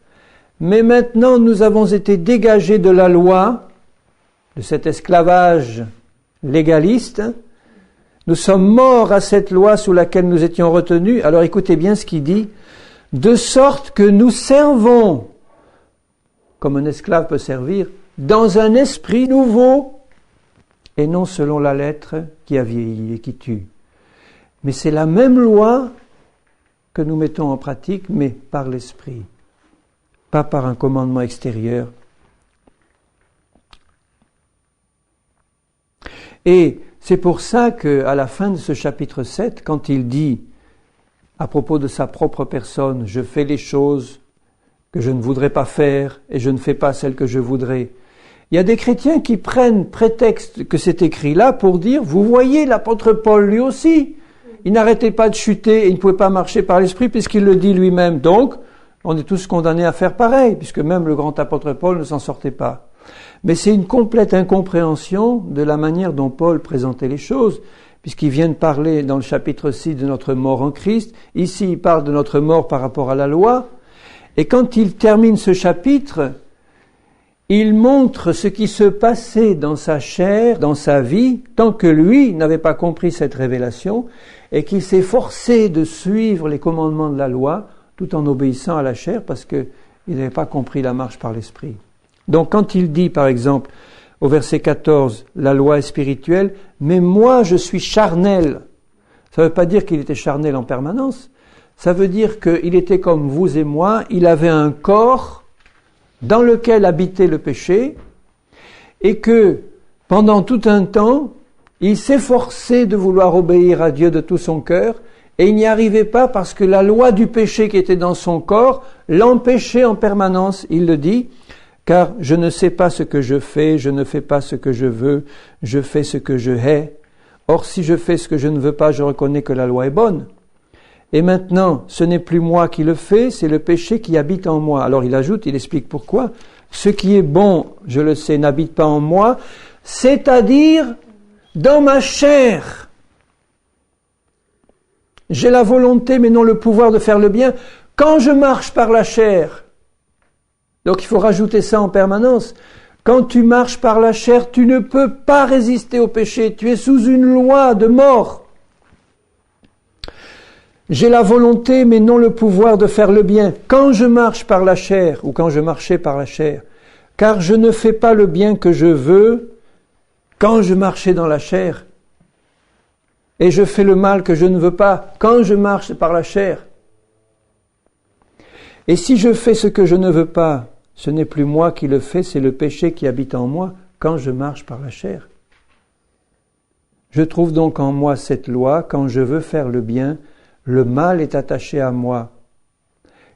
mais maintenant nous avons été dégagés de la loi, de cet esclavage légaliste. Nous sommes morts à cette loi sous laquelle nous étions retenus. Alors écoutez bien ce qu'il dit. De sorte que nous servons, comme un esclave peut servir, dans un esprit nouveau, et non selon la lettre qui a vieilli et qui tue. Mais c'est la même loi que nous mettons en pratique, mais par l'esprit, pas par un commandement extérieur. Et c'est pour ça qu'à la fin de ce chapitre 7, quand il dit, à propos de sa propre personne, « Je fais les choses que je ne voudrais pas faire et je ne fais pas celles que je voudrais », il y a des chrétiens qui prennent prétexte que c'est écrit là pour dire « Vous voyez, l'apôtre Paul lui aussi, il n'arrêtait pas de chuter et il ne pouvait pas marcher par l'esprit puisqu'il le dit lui-même. Donc, on est tous condamnés à faire pareil, puisque même le grand apôtre Paul ne s'en sortait pas. » Mais c'est une complète incompréhension de la manière dont Paul présentait les choses, puisqu'il vient de parler dans le chapitre 6 de notre mort en Christ. Ici, il parle de notre mort par rapport à la loi. Et quand il termine ce chapitre, il montre ce qui se passait dans sa chair, dans sa vie, tant que lui n'avait pas compris cette révélation, et qu'il s'est forcé de suivre les commandements de la loi, tout en obéissant à la chair, parce qu'il n'avait pas compris la marche par l'esprit. Donc quand il dit, par exemple, au verset 14, la loi est spirituelle, mais moi je suis charnel. Ça ne veut pas dire qu'il était charnel en permanence. Ça veut dire qu'il était comme vous et moi, il avait un corps dans lequel habitait le péché, et que pendant tout un temps, il s'efforçait de vouloir obéir à Dieu de tout son cœur, et il n'y arrivait pas parce que la loi du péché qui était dans son corps l'empêchait en permanence, il le dit, car je ne sais pas ce que je fais, je ne fais pas ce que je veux, je fais ce que je hais. Or, si je fais ce que je ne veux pas, je reconnais que la loi est bonne. Et maintenant, ce n'est plus moi qui le fais, c'est le péché qui habite en moi. Alors il ajoute, il explique pourquoi. Ce qui est bon, je le sais, n'habite pas en moi, c'est-à-dire dans ma chair. J'ai la volonté, mais non le pouvoir de faire le bien quand je marche par la chair. Donc il faut rajouter ça en permanence. Quand tu marches par la chair, tu ne peux pas résister au péché. Tu es sous une loi de mort. J'ai la volonté, mais non le pouvoir de faire le bien. Quand je marche par la chair, ou quand je marchais par la chair, car je ne fais pas le bien que je veux quand je marchais dans la chair. Et je fais le mal que je ne veux pas quand je marche par la chair. Et si je fais ce que je ne veux pas, ce n'est plus moi qui le fais, c'est le péché qui habite en moi quand je marche par la chair. Je trouve donc en moi cette loi, quand je veux faire le bien, le mal est attaché à moi,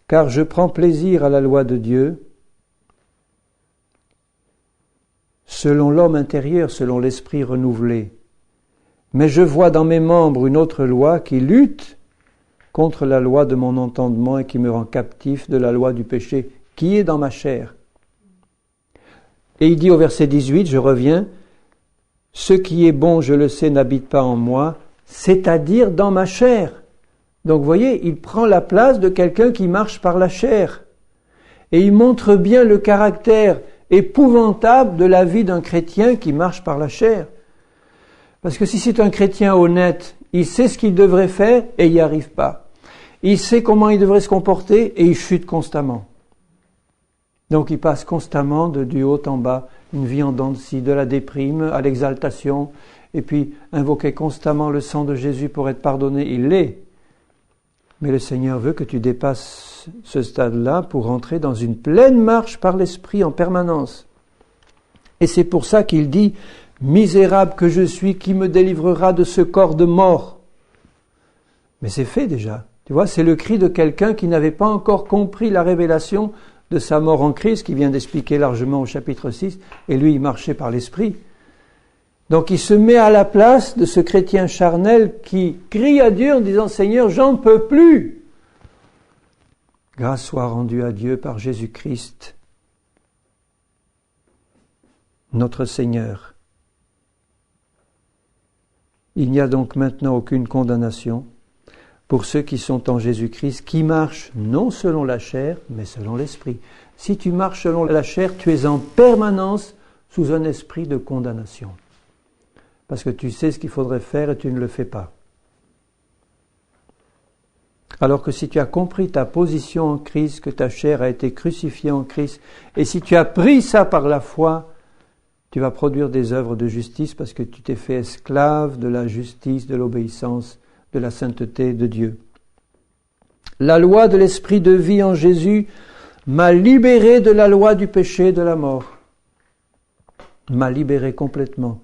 car je prends plaisir à la loi de Dieu, selon l'homme intérieur, selon l'esprit renouvelé. Mais je vois dans mes membres une autre loi qui lutte contre la loi de mon entendement et qui me rend captif de la loi du péché qui est dans ma chair. Et il dit au verset 18, je reviens, « Ce qui est bon, je le sais, n'habite pas en moi, c'est-à-dire dans ma chair. » Donc vous voyez, il prend la place de quelqu'un qui marche par la chair. Et il montre bien le caractère épouvantable de la vie d'un chrétien qui marche par la chair. Parce que si c'est un chrétien honnête, il sait ce qu'il devrait faire et il n'y arrive pas. Il sait comment il devrait se comporter et il chute constamment. Donc il passe constamment du haut en bas, une vie en dents de scie, de la déprime à l'exaltation, et puis invoquer constamment le sang de Jésus pour être pardonné, il l'est. Mais le Seigneur veut que tu dépasses ce stade-là pour entrer dans une pleine marche par l'Esprit en permanence. Et c'est pour ça qu'il dit « Misérable que je suis, qui me délivrera de ce corps de mort ?» Mais c'est fait déjà. Tu vois, c'est le cri de quelqu'un qui n'avait pas encore compris la révélation de sa mort en Christ, qui vient d'expliquer largement au chapitre 6, et lui, il marchait par l'Esprit. Donc il se met à la place de ce chrétien charnel qui crie à Dieu en disant « Seigneur, j'en peux plus !» Grâce soit rendue à Dieu par Jésus-Christ, notre Seigneur. Il n'y a donc maintenant aucune condamnation pour ceux qui sont en Jésus-Christ, qui marchent non selon la chair, mais selon l'Esprit. Si tu marches selon la chair, tu es en permanence sous un esprit de condamnation. Parce que tu sais ce qu'il faudrait faire et tu ne le fais pas. Alors que si tu as compris ta position en Christ, que ta chair a été crucifiée en Christ, et si tu as pris ça par la foi, tu vas produire des œuvres de justice parce que tu t'es fait esclave de la justice, de l'obéissance, de la sainteté de Dieu. La loi de l'esprit de vie en Jésus m'a libéré de la loi du péché et de la mort. M'a libéré complètement.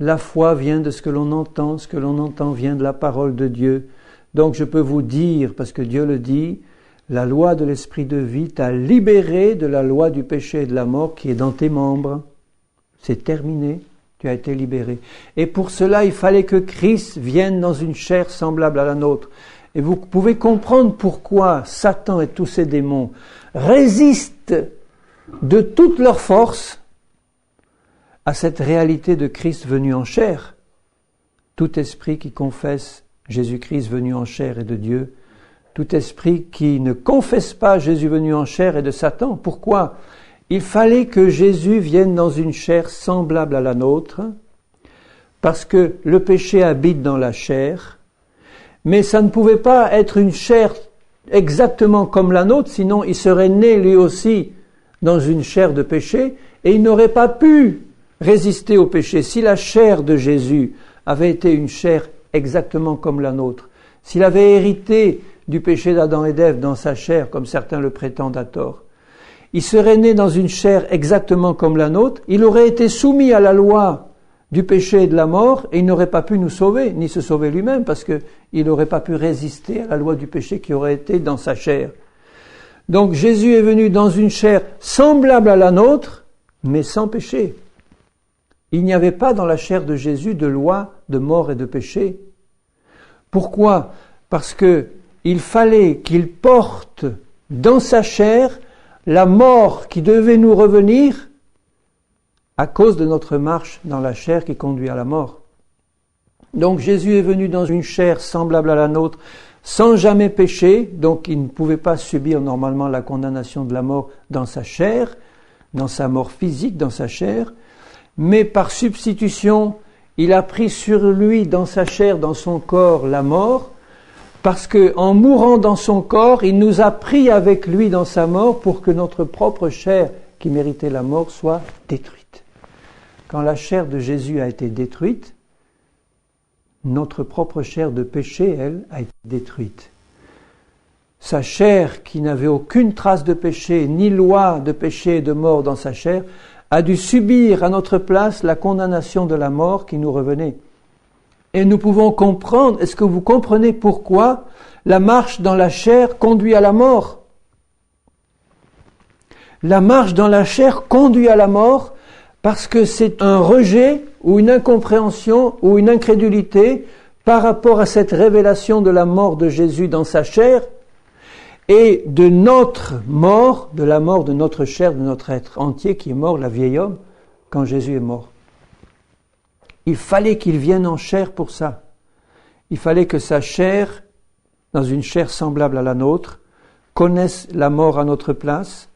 La foi vient de ce que l'on entend vient de la parole de Dieu. Donc je peux vous dire, parce que Dieu le dit, la loi de l'esprit de vie t'a libéré de la loi du péché et de la mort qui est dans tes membres. C'est terminé, tu as été libéré. Et pour cela, il fallait que Christ vienne dans une chair semblable à la nôtre. Et vous pouvez comprendre pourquoi Satan et tous ses démons résistent de toute leur force à cette réalité de Christ venu en chair. Tout esprit qui confesse Jésus-Christ venu en chair est de Dieu. Tout esprit qui ne confesse pas Jésus venu en chair est de Satan. Pourquoi ? Il fallait que Jésus vienne dans une chair semblable à la nôtre, parce que le péché habite dans la chair, mais ça ne pouvait pas être une chair exactement comme la nôtre, sinon il serait né lui aussi dans une chair de péché, et il n'aurait pas pu résister au péché. Si la chair de Jésus avait été une chair exactement comme la nôtre, s'il avait hérité du péché d'Adam et d'Ève dans sa chair, comme certains le prétendent à tort, il serait né dans une chair exactement comme la nôtre, il aurait été soumis à la du péché et de la mort, et il n'aurait pas pu nous sauver, ni se sauver lui-même, parce qu'il n'aurait pas pu résister à la loi du péché qui aurait été dans sa chair. Donc Jésus est venu dans une chair semblable à la nôtre, mais sans péché. Il n'y avait pas dans la chair de Jésus de loi de mort et de péché. Pourquoi ? Parce que il fallait qu'il porte dans sa chair la mort qui devait nous revenir à cause de notre marche dans la chair qui conduit à la mort. Donc Jésus est venu dans une chair semblable à la nôtre, sans jamais pécher, donc il ne pouvait pas subir normalement la condamnation de la mort dans sa chair, dans sa mort physique, dans sa chair, mais par substitution, il a pris sur lui, dans sa chair, dans son corps, la mort, parce que en mourant dans son corps, il nous a pris avec lui dans sa mort pour que notre propre chair, qui méritait la mort, soit détruite. Quand la chair de Jésus a été détruite, notre propre chair de péché, elle, a été détruite. Sa chair, qui n'avait aucune trace de péché, ni loi de péché et de mort dans sa chair, a dû subir à notre place la condamnation de la mort qui nous revenait. Et nous pouvons comprendre, est-ce que vous comprenez pourquoi la marche dans la chair conduit à la mort ? La marche dans la chair conduit à la mort parce que c'est un rejet ou une incompréhension ou une incrédulité par rapport à cette révélation de la mort de Jésus dans sa chair et de notre mort, de la mort de notre chair, de notre être entier qui est mort, la vieille homme, quand Jésus est mort. Il fallait qu'il vienne en chair pour ça. Il fallait que sa chair, dans une chair semblable à la nôtre, connaisse la mort à notre place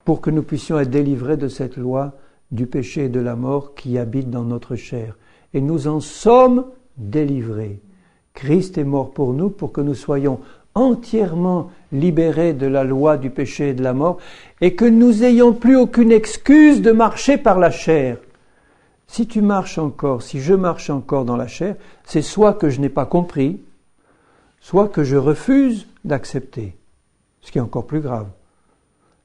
pour que nous puissions être délivrés de cette loi du péché et de la mort qui habite dans notre chair. Et nous en sommes délivrés. Christ est mort pour nous pour que nous soyons entièrement libérés de la loi du péché et de la mort et que nous n'ayons plus aucune excuse de marcher par la chair. Si tu marches encore, si je marche encore dans la chair, c'est soit que je n'ai pas compris, soit que je refuse d'accepter, ce qui est encore plus grave.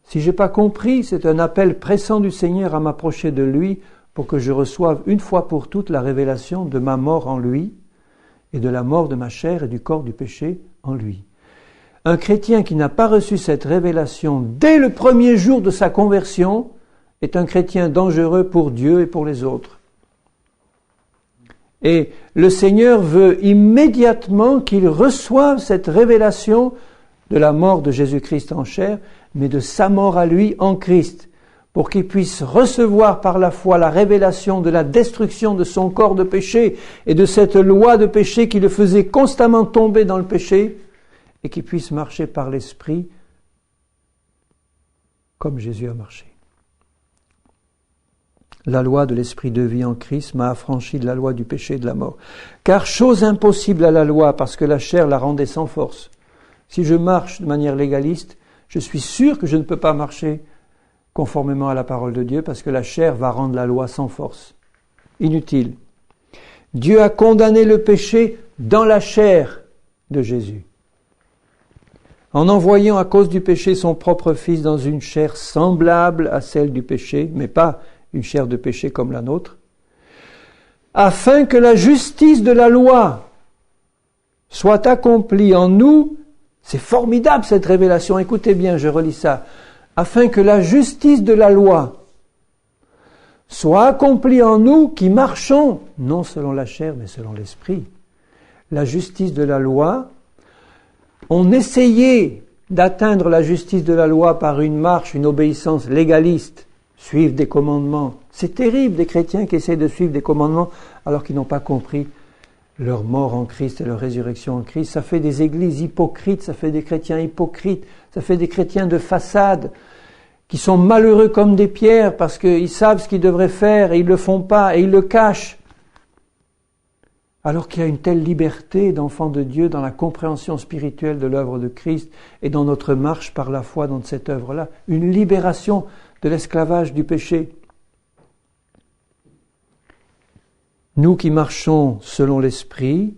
Si j'ai pas compris, c'est un appel pressant du Seigneur à m'approcher de lui pour que je reçoive une fois pour toutes la révélation de ma mort en lui et de la mort de ma chair et du corps du péché en lui. Un chrétien qui n'a pas reçu cette révélation dès le premier jour de sa conversion est un chrétien dangereux pour Dieu et pour les autres. Et le Seigneur veut immédiatement qu'il reçoive cette révélation de la mort de Jésus-Christ en chair, mais de sa mort à lui en Christ, pour qu'il puisse recevoir par la foi la révélation de la destruction de son corps de péché et de cette loi de péché qui le faisait constamment tomber dans le péché, et qu'il puisse marcher par l'Esprit comme Jésus a marché. La loi de l'Esprit de vie en Christ m'a affranchi de la loi du péché et de la mort. Car chose impossible à la loi, parce que la chair la rendait sans force. Si je marche de manière légaliste, je suis sûr que je ne peux pas marcher conformément à la parole de Dieu, parce que la chair va rendre la loi sans force. Inutile. Dieu a condamné le péché dans la chair de Jésus, en envoyant à cause du péché son propre Fils dans une chair semblable à celle du péché, mais pas une chair de péché comme la nôtre, afin que la justice de la loi soit accomplie en nous. C'est formidable cette révélation, écoutez bien, je relis ça. Afin que la justice de la loi soit accomplie en nous qui marchons, non selon la chair, mais selon l'esprit. La justice de la loi, on essayait d'atteindre la justice de la loi par une marche, une obéissance légaliste, suivre des commandements. C'est terrible des chrétiens qui essaient de suivre des commandements alors qu'ils n'ont pas compris leur mort en Christ et leur résurrection en Christ. Ça fait des églises hypocrites, ça fait des chrétiens hypocrites, ça fait des chrétiens de façade qui sont malheureux comme des pierres parce qu'ils savent ce qu'ils devraient faire et ils ne le font pas et ils le cachent. Alors qu'il y a une telle liberté d'enfants de Dieu dans la compréhension spirituelle de l'œuvre de Christ et dans notre marche par la foi dans cette œuvre-là, une libération de l'esclavage du péché. Nous qui marchons selon l'Esprit,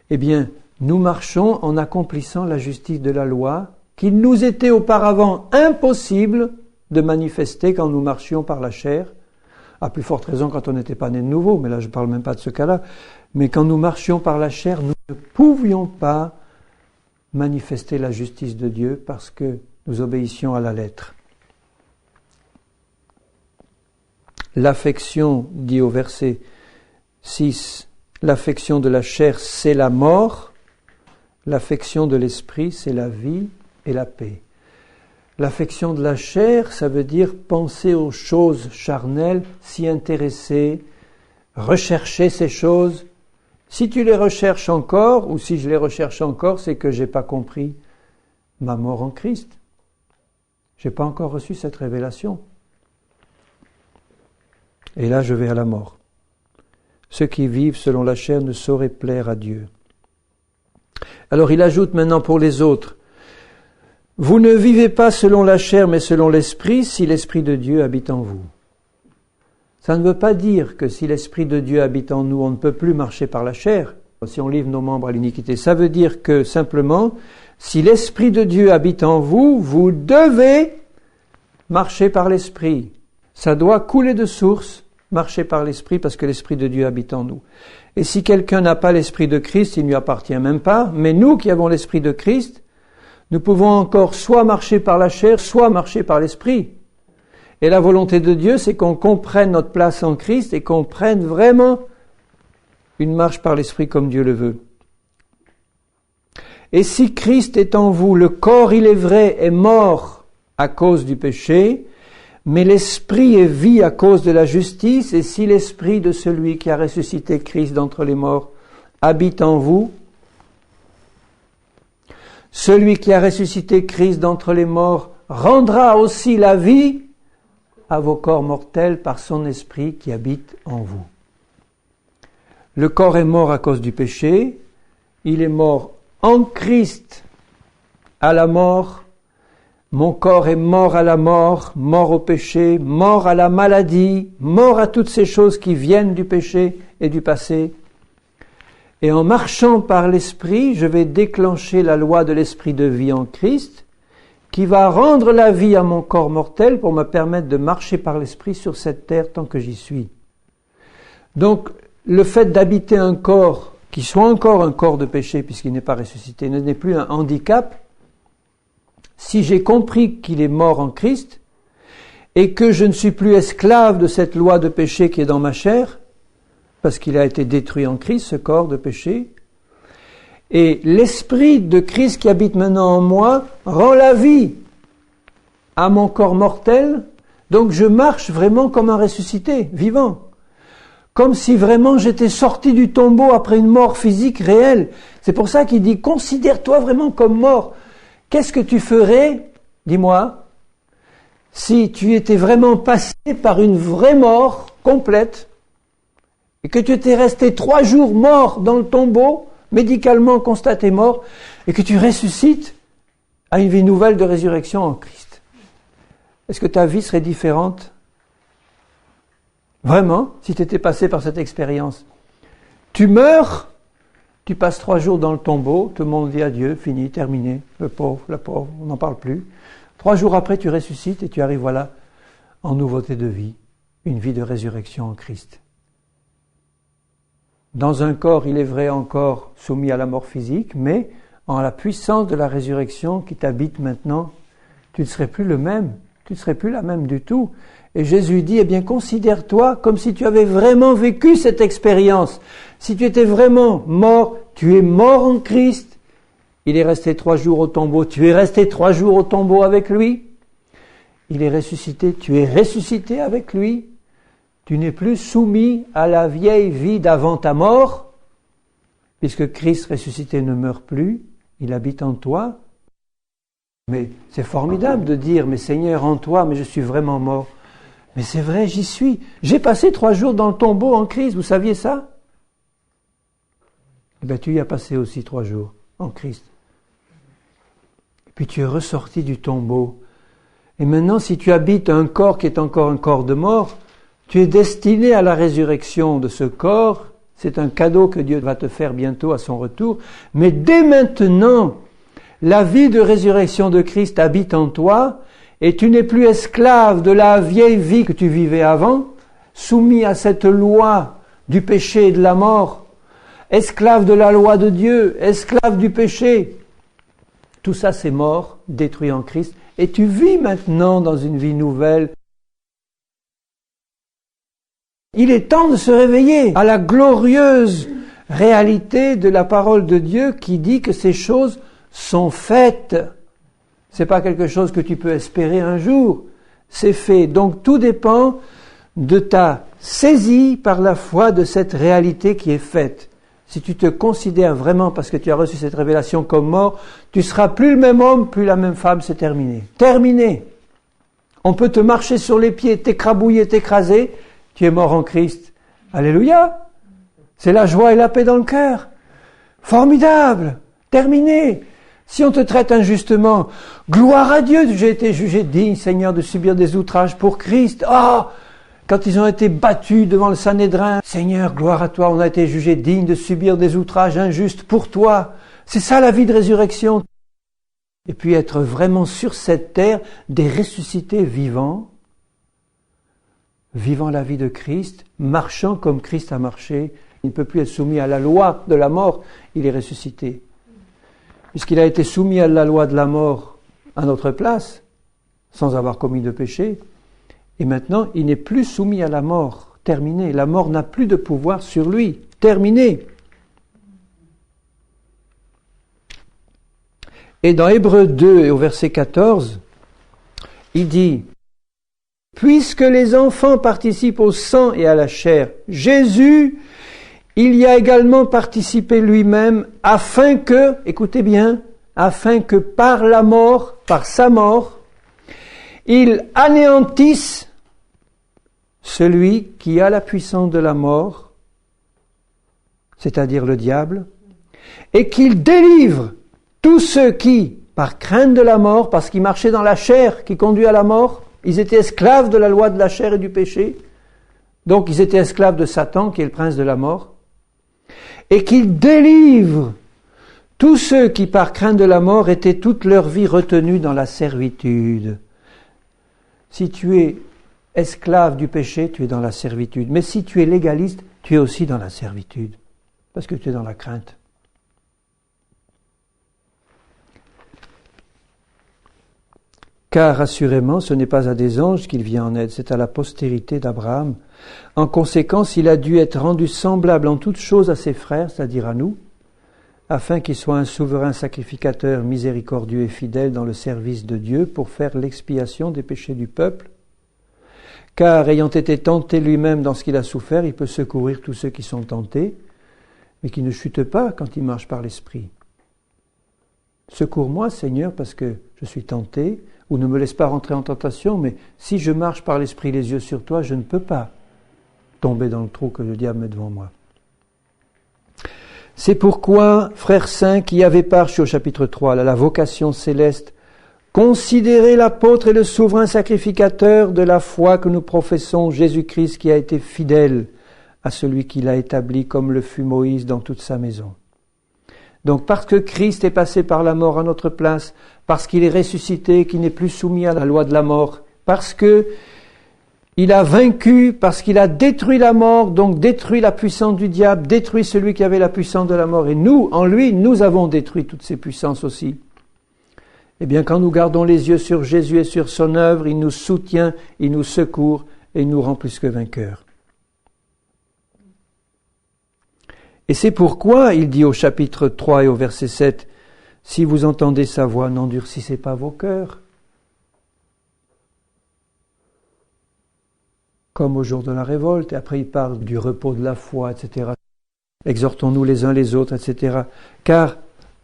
eh bien, nous marchons en accomplissant la justice de la loi qu'il nous était auparavant impossible de manifester quand nous marchions par la chair, à plus forte raison quand on n'était pas né de nouveau, mais là je ne parle même pas de ce cas-là, mais quand nous marchions par la chair, nous ne pouvions pas manifester la justice de Dieu parce que nous obéissions à la lettre. L'affection, dit au verset 6, l'affection de la chair, c'est la mort, l'affection de l'esprit, c'est la vie et la paix. L'affection de la chair, ça veut dire penser aux choses charnelles, s'y intéresser, rechercher ces choses. Si tu les recherches encore, ou si je les recherche encore, c'est que j'ai pas compris ma mort en Christ. J'ai pas encore reçu cette révélation. Et là, je vais à la mort. Ceux qui vivent selon la chair ne sauraient plaire à Dieu. Alors il ajoute maintenant pour les autres, vous ne vivez pas selon la chair mais selon l'esprit si l'esprit de Dieu habite en vous. Ça ne veut pas dire que si l'esprit de Dieu habite en nous, on ne peut plus marcher par la chair, si on livre nos membres à l'iniquité. Ça veut dire que simplement, si l'esprit de Dieu habite en vous, vous devez marcher par l'esprit. Ça doit couler de source, marcher par l'Esprit, parce que l'Esprit de Dieu habite en nous. Et si quelqu'un n'a pas l'Esprit de Christ, il ne lui appartient même pas. Mais nous qui avons l'Esprit de Christ, nous pouvons encore soit marcher par la chair, soit marcher par l'Esprit. Et la volonté de Dieu, c'est qu'on comprenne notre place en Christ et qu'on prenne vraiment une marche par l'Esprit comme Dieu le veut. Et si Christ est en vous, le corps, il est vrai, est mort à cause du péché, mais l'esprit est vie à cause de la justice, et si l'esprit de celui qui a ressuscité Christ d'entre les morts habite en vous, celui qui a ressuscité Christ d'entre les morts rendra aussi la vie à vos corps mortels par son esprit qui habite en vous. Le corps est mort à cause du péché, il est mort en Christ à la mort. Mon corps est mort à la mort, mort au péché, mort à la maladie, mort à toutes ces choses qui viennent du péché et du passé. Et en marchant par l'Esprit, je vais déclencher la loi de l'Esprit de vie en Christ, qui va rendre la vie à mon corps mortel pour me permettre de marcher par l'Esprit sur cette terre tant que j'y suis. Donc, le fait d'habiter un corps qui soit encore un corps de péché puisqu'il n'est pas ressuscité, n'est plus un handicap. Si j'ai compris qu'il est mort en Christ et que je ne suis plus esclave de cette loi de péché qui est dans ma chair, parce qu'il a été détruit en Christ, ce corps de péché, et l'Esprit de Christ qui habite maintenant en moi rend la vie à mon corps mortel, donc je marche vraiment comme un ressuscité, vivant. Comme si vraiment j'étais sorti du tombeau après une mort physique réelle. C'est pour ça qu'il dit, considère-toi vraiment comme mort. Qu'est-ce que tu ferais, dis-moi, si tu étais vraiment passé par une vraie mort complète et que tu étais resté 3 jours mort dans le tombeau, médicalement constaté mort, et que tu ressuscites à une vie nouvelle de résurrection en Christ? Est-ce que ta vie serait différente? Vraiment, si tu étais passé par cette expérience. Tu meurs, tu passes 3 jours dans le tombeau, tout le monde dit adieu, fini, terminé, le pauvre, la pauvre, on n'en parle plus. 3 jours après, tu ressuscites et tu arrives, voilà, en nouveauté de vie, une vie de résurrection en Christ. Dans un corps, il est vrai, encore soumis à la mort physique, mais en la puissance de la résurrection qui t'habite maintenant, tu ne serais plus le même, tu ne serais plus la même du tout. Et Jésus dit, eh bien, considère-toi comme si tu avais vraiment vécu cette expérience. Si tu étais vraiment mort, tu es mort en Christ. Il est resté 3 jours au tombeau, tu es resté 3 jours au tombeau avec lui. Il est ressuscité, tu es ressuscité avec lui. Tu n'es plus soumis à la vieille vie d'avant ta mort, puisque Christ ressuscité ne meurt plus, il habite en toi. Mais c'est formidable de dire, mais Seigneur, en toi, mais je suis vraiment mort. Mais c'est vrai, j'y suis. J'ai passé 3 jours dans le tombeau en Christ, vous saviez ça? Eh bien, tu y as passé aussi 3 jours en Christ. Et puis tu es ressorti du tombeau. Et maintenant, si tu habites un corps qui est encore un corps de mort, tu es destiné à la résurrection de ce corps. C'est un cadeau que Dieu va te faire bientôt à son retour. Mais dès maintenant, la vie de résurrection de Christ habite en toi, et tu n'es plus esclave de la vieille vie que tu vivais avant, soumis à cette loi du péché et de la mort, esclave de la loi de Dieu, esclave du péché. Tout ça c'est mort, détruit en Christ, et tu vis maintenant dans une vie nouvelle. Il est temps de se réveiller à la glorieuse réalité de la parole de Dieu qui dit que ces choses sont faites. C'est pas quelque chose que tu peux espérer un jour. C'est fait. Donc tout dépend de ta saisie par la foi de cette réalité qui est faite. Si tu te considères vraiment, parce que tu as reçu cette révélation comme mort, tu seras plus le même homme, plus la même femme, c'est terminé. Terminé. On peut te marcher sur les pieds, t'écrabouiller, t'écraser, tu es mort en Christ. Alléluia. C'est la joie et la paix dans le cœur. Formidable. Terminé. Si on te traite injustement, gloire à Dieu, j'ai été jugé digne, Seigneur, de subir des outrages pour Christ. Ah, quand ils ont été battus devant le Sanhédrin, Seigneur, gloire à toi, on a été jugé digne de subir des outrages injustes pour toi. C'est ça la vie de résurrection. Et puis être vraiment sur cette terre des ressuscités vivants, vivant la vie de Christ, marchant comme Christ a marché. Il ne peut plus être soumis à la loi de la mort, il est ressuscité. Puisqu'il a été soumis à la loi de la mort à notre place, sans avoir commis de péché, et maintenant il n'est plus soumis à la mort, terminé. La mort n'a plus de pouvoir sur lui, terminé. Et dans Hébreux 2 et au verset 14, il dit, « Puisque les enfants participent au sang et à la chair, Jésus, il y a également participé lui-même afin que, écoutez bien, afin que par la mort, par sa mort, il anéantisse celui qui a la puissance de la mort, c'est-à-dire le diable, et qu'il délivre tous ceux qui, par crainte de la mort, parce qu'ils marchaient dans la chair qui conduit à la mort, ils étaient esclaves de la loi de la chair et du péché, donc ils étaient esclaves de Satan qui est le prince de la mort, et qu'il délivre Tous ceux qui, par crainte de la mort, étaient toute leur vie retenus dans la servitude. Si tu es esclave du péché, tu es dans la servitude. Mais si tu es légaliste, tu es aussi dans la servitude. Parce que tu es dans la crainte. Car assurément, ce n'est pas à des anges qu'il vient en aide, c'est à la postérité d'Abraham. En conséquence, il a dû être rendu semblable en toutes choses à ses frères, c'est-à-dire à nous, afin qu'il soit un souverain sacrificateur miséricordieux et fidèle dans le service de Dieu pour faire l'expiation des péchés du peuple. Car, ayant été tenté lui-même dans ce qu'il a souffert, il peut secourir tous ceux qui sont tentés, mais qui ne chutent pas quand ils marchent par l'Esprit. Secours-moi, Seigneur, parce que je suis tenté, ou ne me laisse pas rentrer en tentation, mais si je marche par l'Esprit les yeux sur toi, je ne peux pas tomber dans le trou que le diable met devant moi. C'est pourquoi, frères saints, qui avez part, je suis au chapitre 3, là, la vocation céleste, considérez l'apôtre et le souverain sacrificateur de la foi que nous professons, Jésus-Christ, qui a été fidèle à celui qui l'a établi comme le fut Moïse dans toute sa maison. Donc parce que Christ est passé par la mort à notre place, parce qu'il est ressuscité, qu'il n'est plus soumis à la loi de la mort, parce que il a vaincu, parce qu'il a détruit la mort, donc détruit la puissance du diable, détruit celui qui avait la puissance de la mort. Et nous, en lui, nous avons détruit toutes ces puissances aussi. Eh bien, quand nous gardons les yeux sur Jésus et sur son œuvre, il nous soutient, il nous secourt et il nous rend plus que vainqueurs. Et c'est pourquoi il dit au chapitre 3 et au verset 7, « Si vous entendez sa voix, n'endurcissez pas vos cœurs. » Comme au jour de la révolte. Et après il parle du repos de la foi, etc. Exhortons-nous les uns les autres, etc. Car,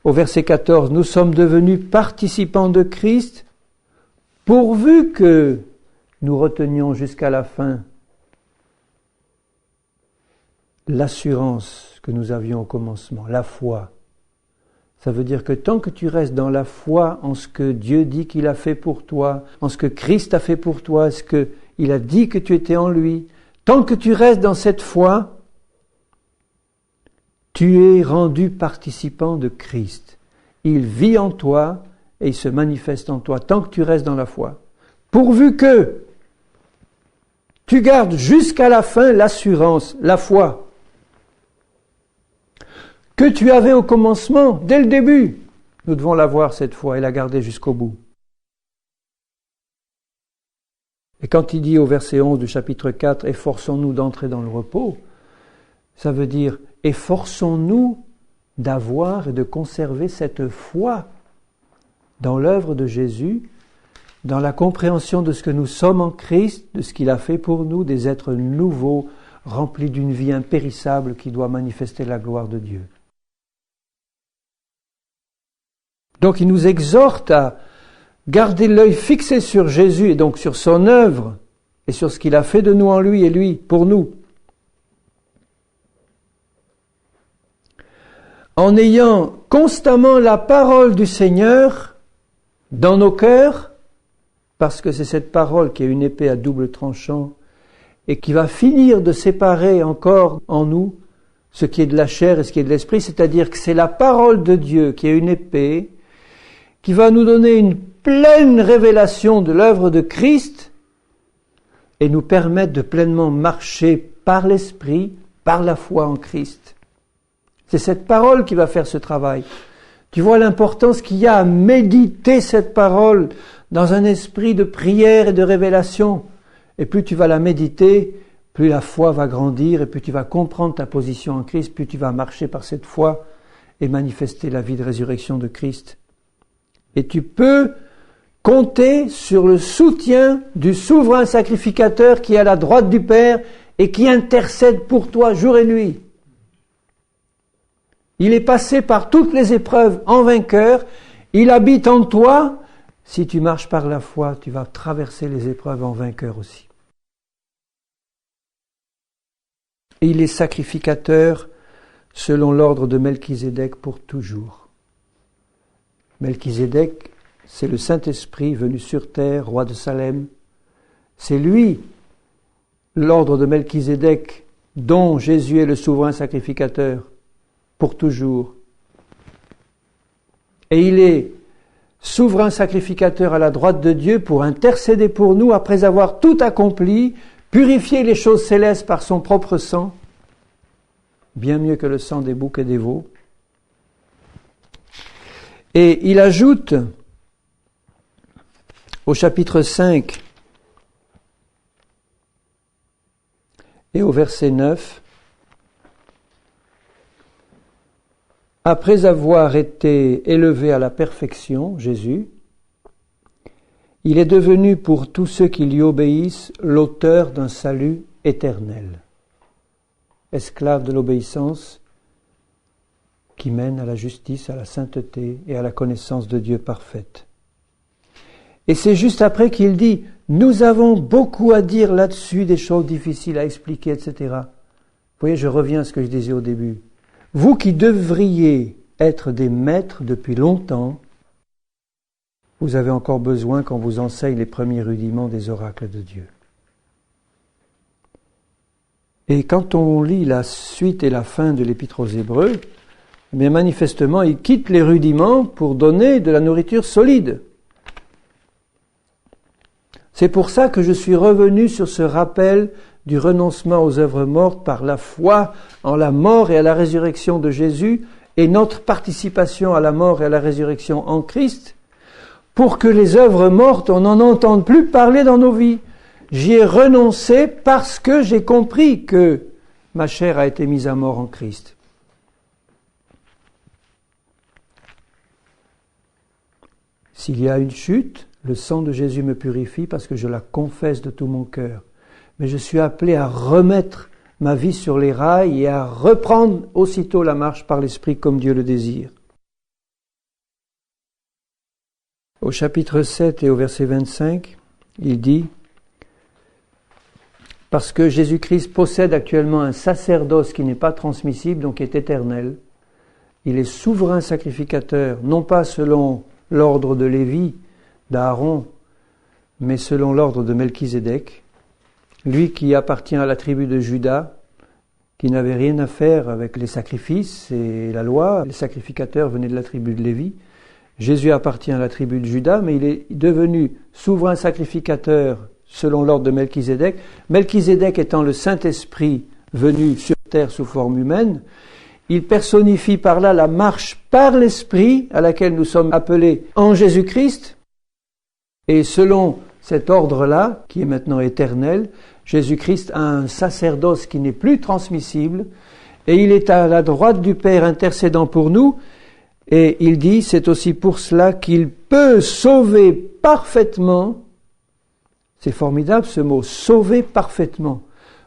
au verset 14, « Nous sommes devenus participants de Christ, pourvu que nous retenions jusqu'à la fin l'assurance que nous avions au commencement, la foi. » Ça veut dire que tant que tu restes dans la foi en ce que Dieu dit qu'il a fait pour toi, en ce que Christ a fait pour toi, ce qu'il a dit que tu étais en lui, tant que tu restes dans cette foi, tu es rendu participant de Christ. Il vit en toi et il se manifeste en toi, tant que tu restes dans la foi. Pourvu que tu gardes jusqu'à la fin l'assurance, la foi, que tu avais au commencement, dès le début. Nous devons l'avoir cette foi et la garder jusqu'au bout. Et quand il dit au verset 11 du chapitre 4, « Efforçons-nous d'entrer dans le repos », ça veut dire « Efforçons-nous d'avoir et de conserver cette foi dans l'œuvre de Jésus, dans la compréhension de ce que nous sommes en Christ, de ce qu'il a fait pour nous, des êtres nouveaux, remplis d'une vie impérissable qui doit manifester la gloire de Dieu. » Donc il nous exhorte à garder l'œil fixé sur Jésus et donc sur son œuvre et sur ce qu'il a fait de nous en lui et lui pour nous. En ayant constamment la parole du Seigneur dans nos cœurs, parce que c'est cette parole qui est une épée à double tranchant et qui va finir de séparer encore en nous ce qui est de la chair et ce qui est de l'esprit, c'est-à-dire que c'est la parole de Dieu qui est une épée qui va nous donner une pleine révélation de l'œuvre de Christ et nous permettre de pleinement marcher par l'Esprit, par la foi en Christ. C'est cette parole qui va faire ce travail. Tu vois l'importance qu'il y a à méditer cette parole dans un esprit de prière et de révélation. Et plus tu vas la méditer, plus la foi va grandir et plus tu vas comprendre ta position en Christ, plus tu vas marcher par cette foi et manifester la vie de résurrection de Christ. Et tu peux compter sur le soutien du souverain sacrificateur qui est à la droite du Père et qui intercède pour toi jour et nuit. Il est passé par toutes les épreuves en vainqueur, il habite en toi. Si tu marches par la foi, tu vas traverser les épreuves en vainqueur aussi. Et il est sacrificateur selon l'ordre de Melchizedek pour toujours. Melchizedek, c'est le Saint-Esprit venu sur terre, roi de Salem. C'est lui, l'ordre de Melchizedek, dont Jésus est le souverain sacrificateur, pour toujours. Et il est souverain sacrificateur à la droite de Dieu pour intercéder pour nous après avoir tout accompli, purifié les choses célestes par son propre sang, bien mieux que le sang des boucs et des veaux. Et il ajoute au chapitre 5 et au verset 9, après avoir été élevé à la perfection, Jésus, il est devenu pour tous ceux qui lui obéissent l'auteur d'un salut éternel. Esclave de l'obéissance qui mène à la justice, à la sainteté et à la connaissance de Dieu parfaite. Et c'est juste après qu'il dit, nous avons beaucoup à dire là-dessus, des choses difficiles à expliquer, etc. Vous voyez, je reviens à ce que je disais au début. Vous qui devriez être des maîtres depuis longtemps, vous avez encore besoin qu'on vous enseigne les premiers rudiments des oracles de Dieu. Et quand on lit la suite et la fin de l'Épître aux Hébreux, eh bien manifestement, il quitte les rudiments pour donner de la nourriture solide. C'est pour ça que je suis revenu sur ce rappel du renoncement aux œuvres mortes par la foi en la mort et à la résurrection de Jésus et notre participation à la mort et à la résurrection en Christ, pour que les œuvres mortes, on n'en entende plus parler dans nos vies. J'y ai renoncé parce que j'ai compris que ma chair a été mise à mort en Christ. S'il y a une chute, le sang de Jésus me purifie parce que je la confesse de tout mon cœur. Mais je suis appelé à remettre ma vie sur les rails et à reprendre aussitôt la marche par l'Esprit comme Dieu le désire. Au chapitre 7 et au verset 25, il dit « Parce que Jésus-Christ possède actuellement un sacerdoce qui n'est pas transmissible, donc est éternel, il est souverain sacrificateur, non pas selon l'ordre de Lévi, d'Aaron, mais selon l'ordre de Melchizedek, lui qui appartient à la tribu de Juda, qui n'avait rien à faire avec les sacrifices et la loi. Les sacrificateurs venaient de la tribu de Lévi. Jésus appartient à la tribu de Juda, mais il est devenu souverain sacrificateur selon l'ordre de Melchizedek. Melchizedek étant le Saint-Esprit venu sur terre sous forme humaine, il personnifie par là la marche par l'Esprit à laquelle nous sommes appelés en Jésus-Christ. Et selon cet ordre-là, qui est maintenant éternel, Jésus-Christ a un sacerdoce qui n'est plus transmissible, et il est à la droite du Père intercédant pour nous, et il dit, c'est aussi pour cela qu'il peut sauver parfaitement, c'est formidable ce mot, sauver parfaitement.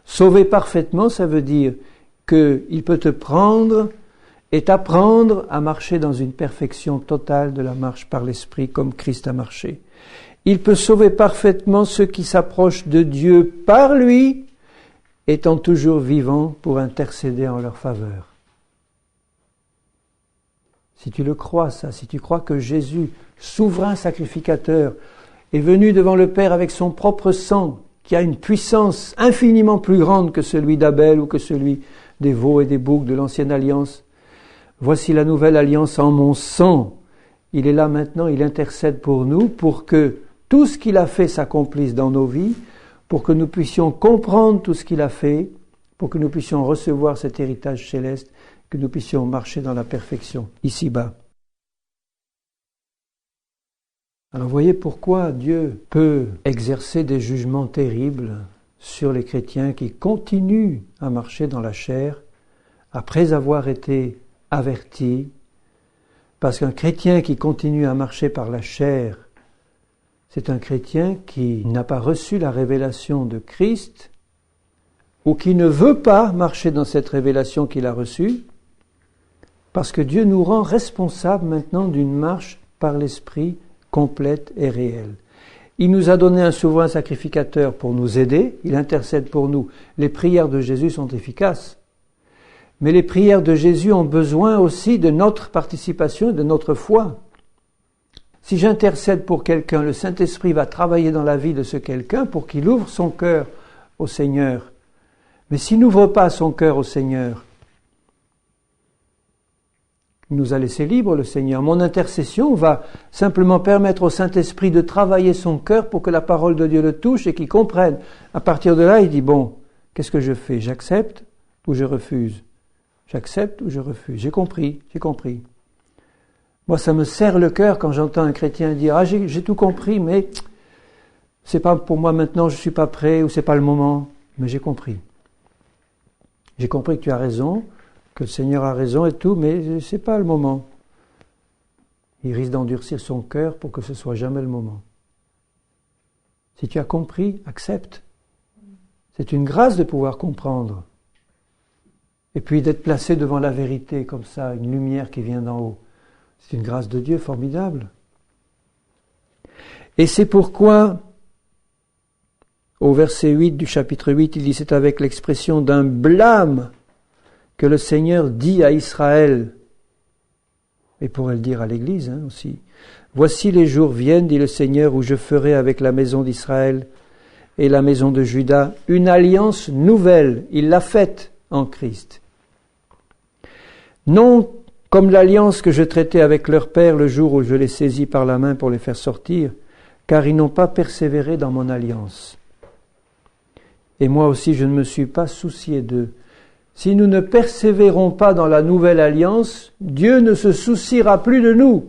Sauver parfaitement, ça veut dire qu'il peut te prendre et t'apprendre à marcher dans une perfection totale de la marche par l'Esprit comme Christ a marché. Il peut sauver parfaitement ceux qui s'approchent de Dieu par lui, étant toujours vivants pour intercéder en leur faveur. Si tu le crois, ça, si tu crois que Jésus, souverain sacrificateur, est venu devant le Père avec son propre sang, qui a une puissance infiniment plus grande que celui d'Abel ou que celui des veaux et des boucs de l'ancienne alliance. Voici la nouvelle alliance en mon sang. Il est là maintenant, il intercède pour nous, pour que tout ce qu'il a fait s'accomplisse dans nos vies, pour que nous puissions comprendre tout ce qu'il a fait, pour que nous puissions recevoir cet héritage céleste, que nous puissions marcher dans la perfection, ici-bas. Alors voyez pourquoi Dieu peut exercer des jugements terribles sur les chrétiens qui continuent à marcher dans la chair après avoir été avertis, parce qu'un chrétien qui continue à marcher par la chair, c'est un chrétien qui n'a pas reçu la révélation de Christ ou qui ne veut pas marcher dans cette révélation qu'il a reçue, parce que Dieu nous rend responsables maintenant d'une marche par l'Esprit complète et réelle. Il nous a donné un souverain sacrificateur pour nous aider, il intercède pour nous. Les prières de Jésus sont efficaces, mais les prières de Jésus ont besoin aussi de notre participation et de notre foi. Si j'intercède pour quelqu'un, le Saint-Esprit va travailler dans la vie de ce quelqu'un pour qu'il ouvre son cœur au Seigneur. Mais s'il n'ouvre pas son cœur au Seigneur, Il nous a laissé libre, le Seigneur. Mon intercession va simplement permettre au Saint-Esprit de travailler son cœur pour que la parole de Dieu le touche et qu'il comprenne. À partir de là, il dit, bon, qu'est-ce que je fais? J'accepte ou je refuse? J'accepte ou je refuse? J'ai compris. Moi, ça me serre le cœur quand j'entends un chrétien dire, j'ai tout compris, mais c'est pas pour moi maintenant, je suis pas prêt ou c'est pas le moment. Mais j'ai compris. J'ai compris que tu as raison, que le Seigneur a raison et tout, mais c'est pas le moment. Il risque d'endurcir son cœur pour que ce soit jamais le moment. Si tu as compris, accepte. C'est une grâce de pouvoir comprendre. Et puis d'être placé devant la vérité comme ça, une lumière qui vient d'en haut. C'est une grâce de Dieu formidable. Et c'est pourquoi, au verset 8 du chapitre 8, il dit, c'est avec l'expression d'un blâme que le Seigneur dit à Israël, et pourrait le dire à l'Église aussi, « Voici les jours viennent, dit le Seigneur, où je ferai avec la maison d'Israël et la maison de Juda une alliance nouvelle. » Il l'a faite en Christ. Non comme l'alliance que je traitais avec leur père le jour où je les saisis par la main pour les faire sortir, car ils n'ont pas persévéré dans mon alliance. Et moi aussi je ne me suis pas soucié d'eux. Si nous ne persévérons pas dans la nouvelle alliance, Dieu ne se souciera plus de nous.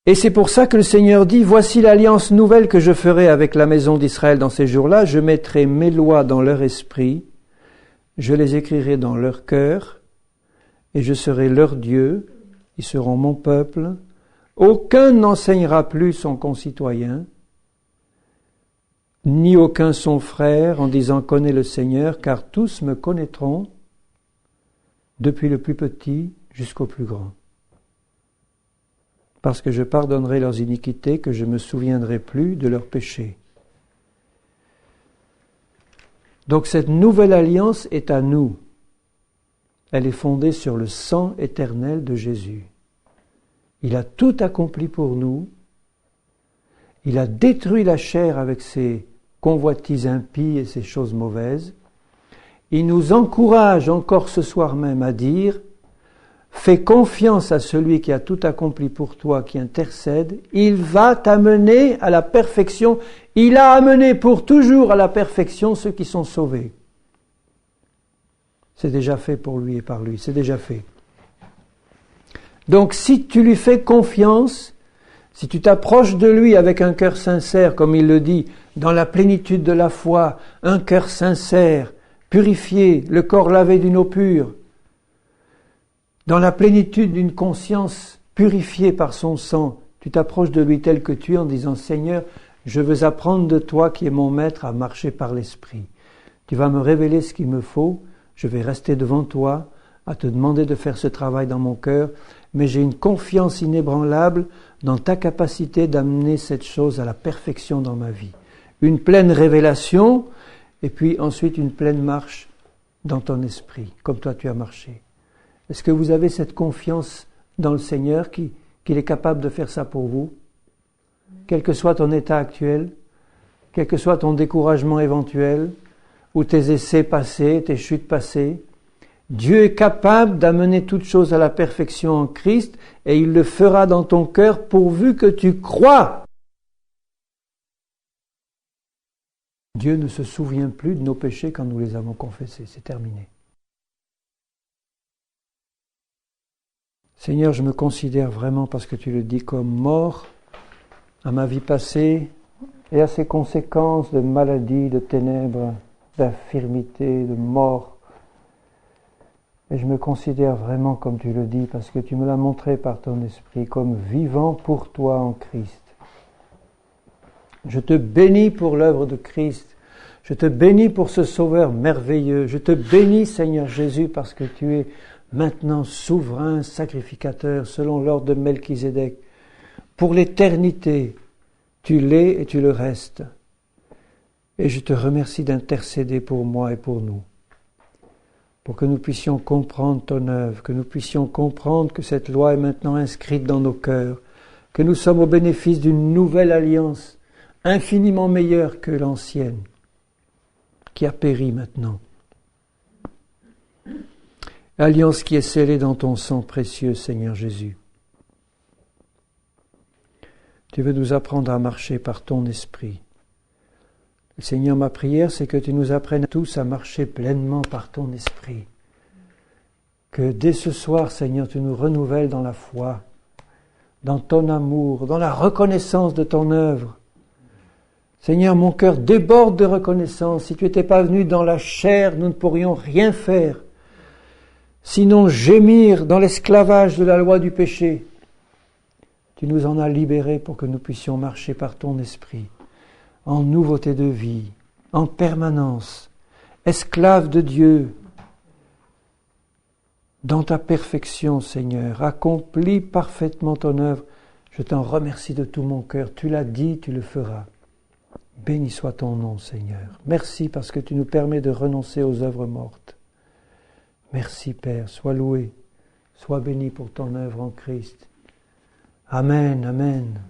Et c'est pour ça que le Seigneur dit, « Voici l'alliance nouvelle que je ferai avec la maison d'Israël dans ces jours-là. Je mettrai mes lois dans leur esprit, je les écrirai dans leur cœur, et je serai leur Dieu, ils seront mon peuple. Aucun n'enseignera plus son concitoyen, ni aucun son frère, en disant « Connais le Seigneur », car tous me connaîtront, depuis le plus petit jusqu'au plus grand. Parce que je pardonnerai leurs iniquités, que je ne me souviendrai plus de leurs péchés. Donc cette nouvelle alliance est à nous. Elle est fondée sur le sang éternel de Jésus. Il a tout accompli pour nous. Il a détruit la chair avec ses convoitises impies et ses choses mauvaises. Il nous encourage encore ce soir même à dire « Fais confiance à celui qui a tout accompli pour toi, qui intercède. Il va t'amener à la perfection. Il a amené pour toujours à la perfection ceux qui sont sauvés. » C'est déjà fait pour lui et par lui. C'est déjà fait. Donc si tu lui fais confiance, si tu t'approches de lui avec un cœur sincère, comme il le dit, dans la plénitude de la foi, un cœur sincère, purifié, le corps lavé d'une eau pure, dans la plénitude d'une conscience purifiée par son sang, tu t'approches de lui tel que tu es en disant « Seigneur, je veux apprendre de toi qui es mon maître à marcher par l'Esprit. Tu vas me révéler ce qu'il me faut, je vais rester devant toi, à te demander de faire ce travail dans mon cœur, mais j'ai une confiance inébranlable dans ta capacité d'amener cette chose à la perfection dans ma vie. Une pleine révélation, et puis ensuite une pleine marche dans ton esprit, comme toi tu as marché. Est-ce que vous avez cette confiance dans le Seigneur qu'il est capable de faire ça pour vous? Quel que soit ton état actuel, quel que soit ton découragement éventuel, ou tes essais passés, tes chutes passées, Dieu est capable d'amener toutes choses à la perfection en Christ et il le fera dans ton cœur pourvu que tu crois. Dieu ne se souvient plus de nos péchés quand nous les avons confessés. C'est terminé. Seigneur, je me considère vraiment, parce que tu le dis, comme mort à ma vie passée et à ses conséquences de maladie, de ténèbres, d'infirmité, de mort. Et je me considère vraiment, comme tu le dis, parce que tu me l'as montré par ton esprit, comme vivant pour toi en Christ. Je te bénis pour l'œuvre de Christ. Je te bénis pour ce Sauveur merveilleux. Je te bénis, Seigneur Jésus, parce que tu es maintenant souverain, sacrificateur, selon l'ordre de Melchizedek. Pour l'éternité, tu l'es et tu le restes. Et je te remercie d'intercéder pour moi et pour nous, pour que nous puissions comprendre ton œuvre, que nous puissions comprendre que cette loi est maintenant inscrite dans nos cœurs, que nous sommes au bénéfice d'une nouvelle alliance, infiniment meilleure que l'ancienne, qui a péri maintenant. alliance qui est scellée dans ton sang précieux, Seigneur Jésus. Tu veux nous apprendre à marcher par ton esprit. Seigneur, ma prière, c'est que tu nous apprennes tous à marcher pleinement par ton esprit. Que dès ce soir, Seigneur, tu nous renouvelles dans la foi, dans ton amour, dans la reconnaissance de ton œuvre. Seigneur, mon cœur déborde de reconnaissance. Si tu n'étais pas venu dans la chair, nous ne pourrions rien faire. Sinon gémir dans l'esclavage de la loi du péché. Tu nous en as libérés pour que nous puissions marcher par ton esprit, en nouveauté de vie, en permanence, esclaves de Dieu, dans ta perfection, Seigneur. Accomplis parfaitement ton œuvre. Je t'en remercie de tout mon cœur. Tu l'as dit, tu le feras. Béni soit ton nom, Seigneur. Merci parce que tu nous permets de renoncer aux œuvres mortes. Merci, Père. Sois loué. Sois béni pour ton œuvre en Christ. Amen, amen.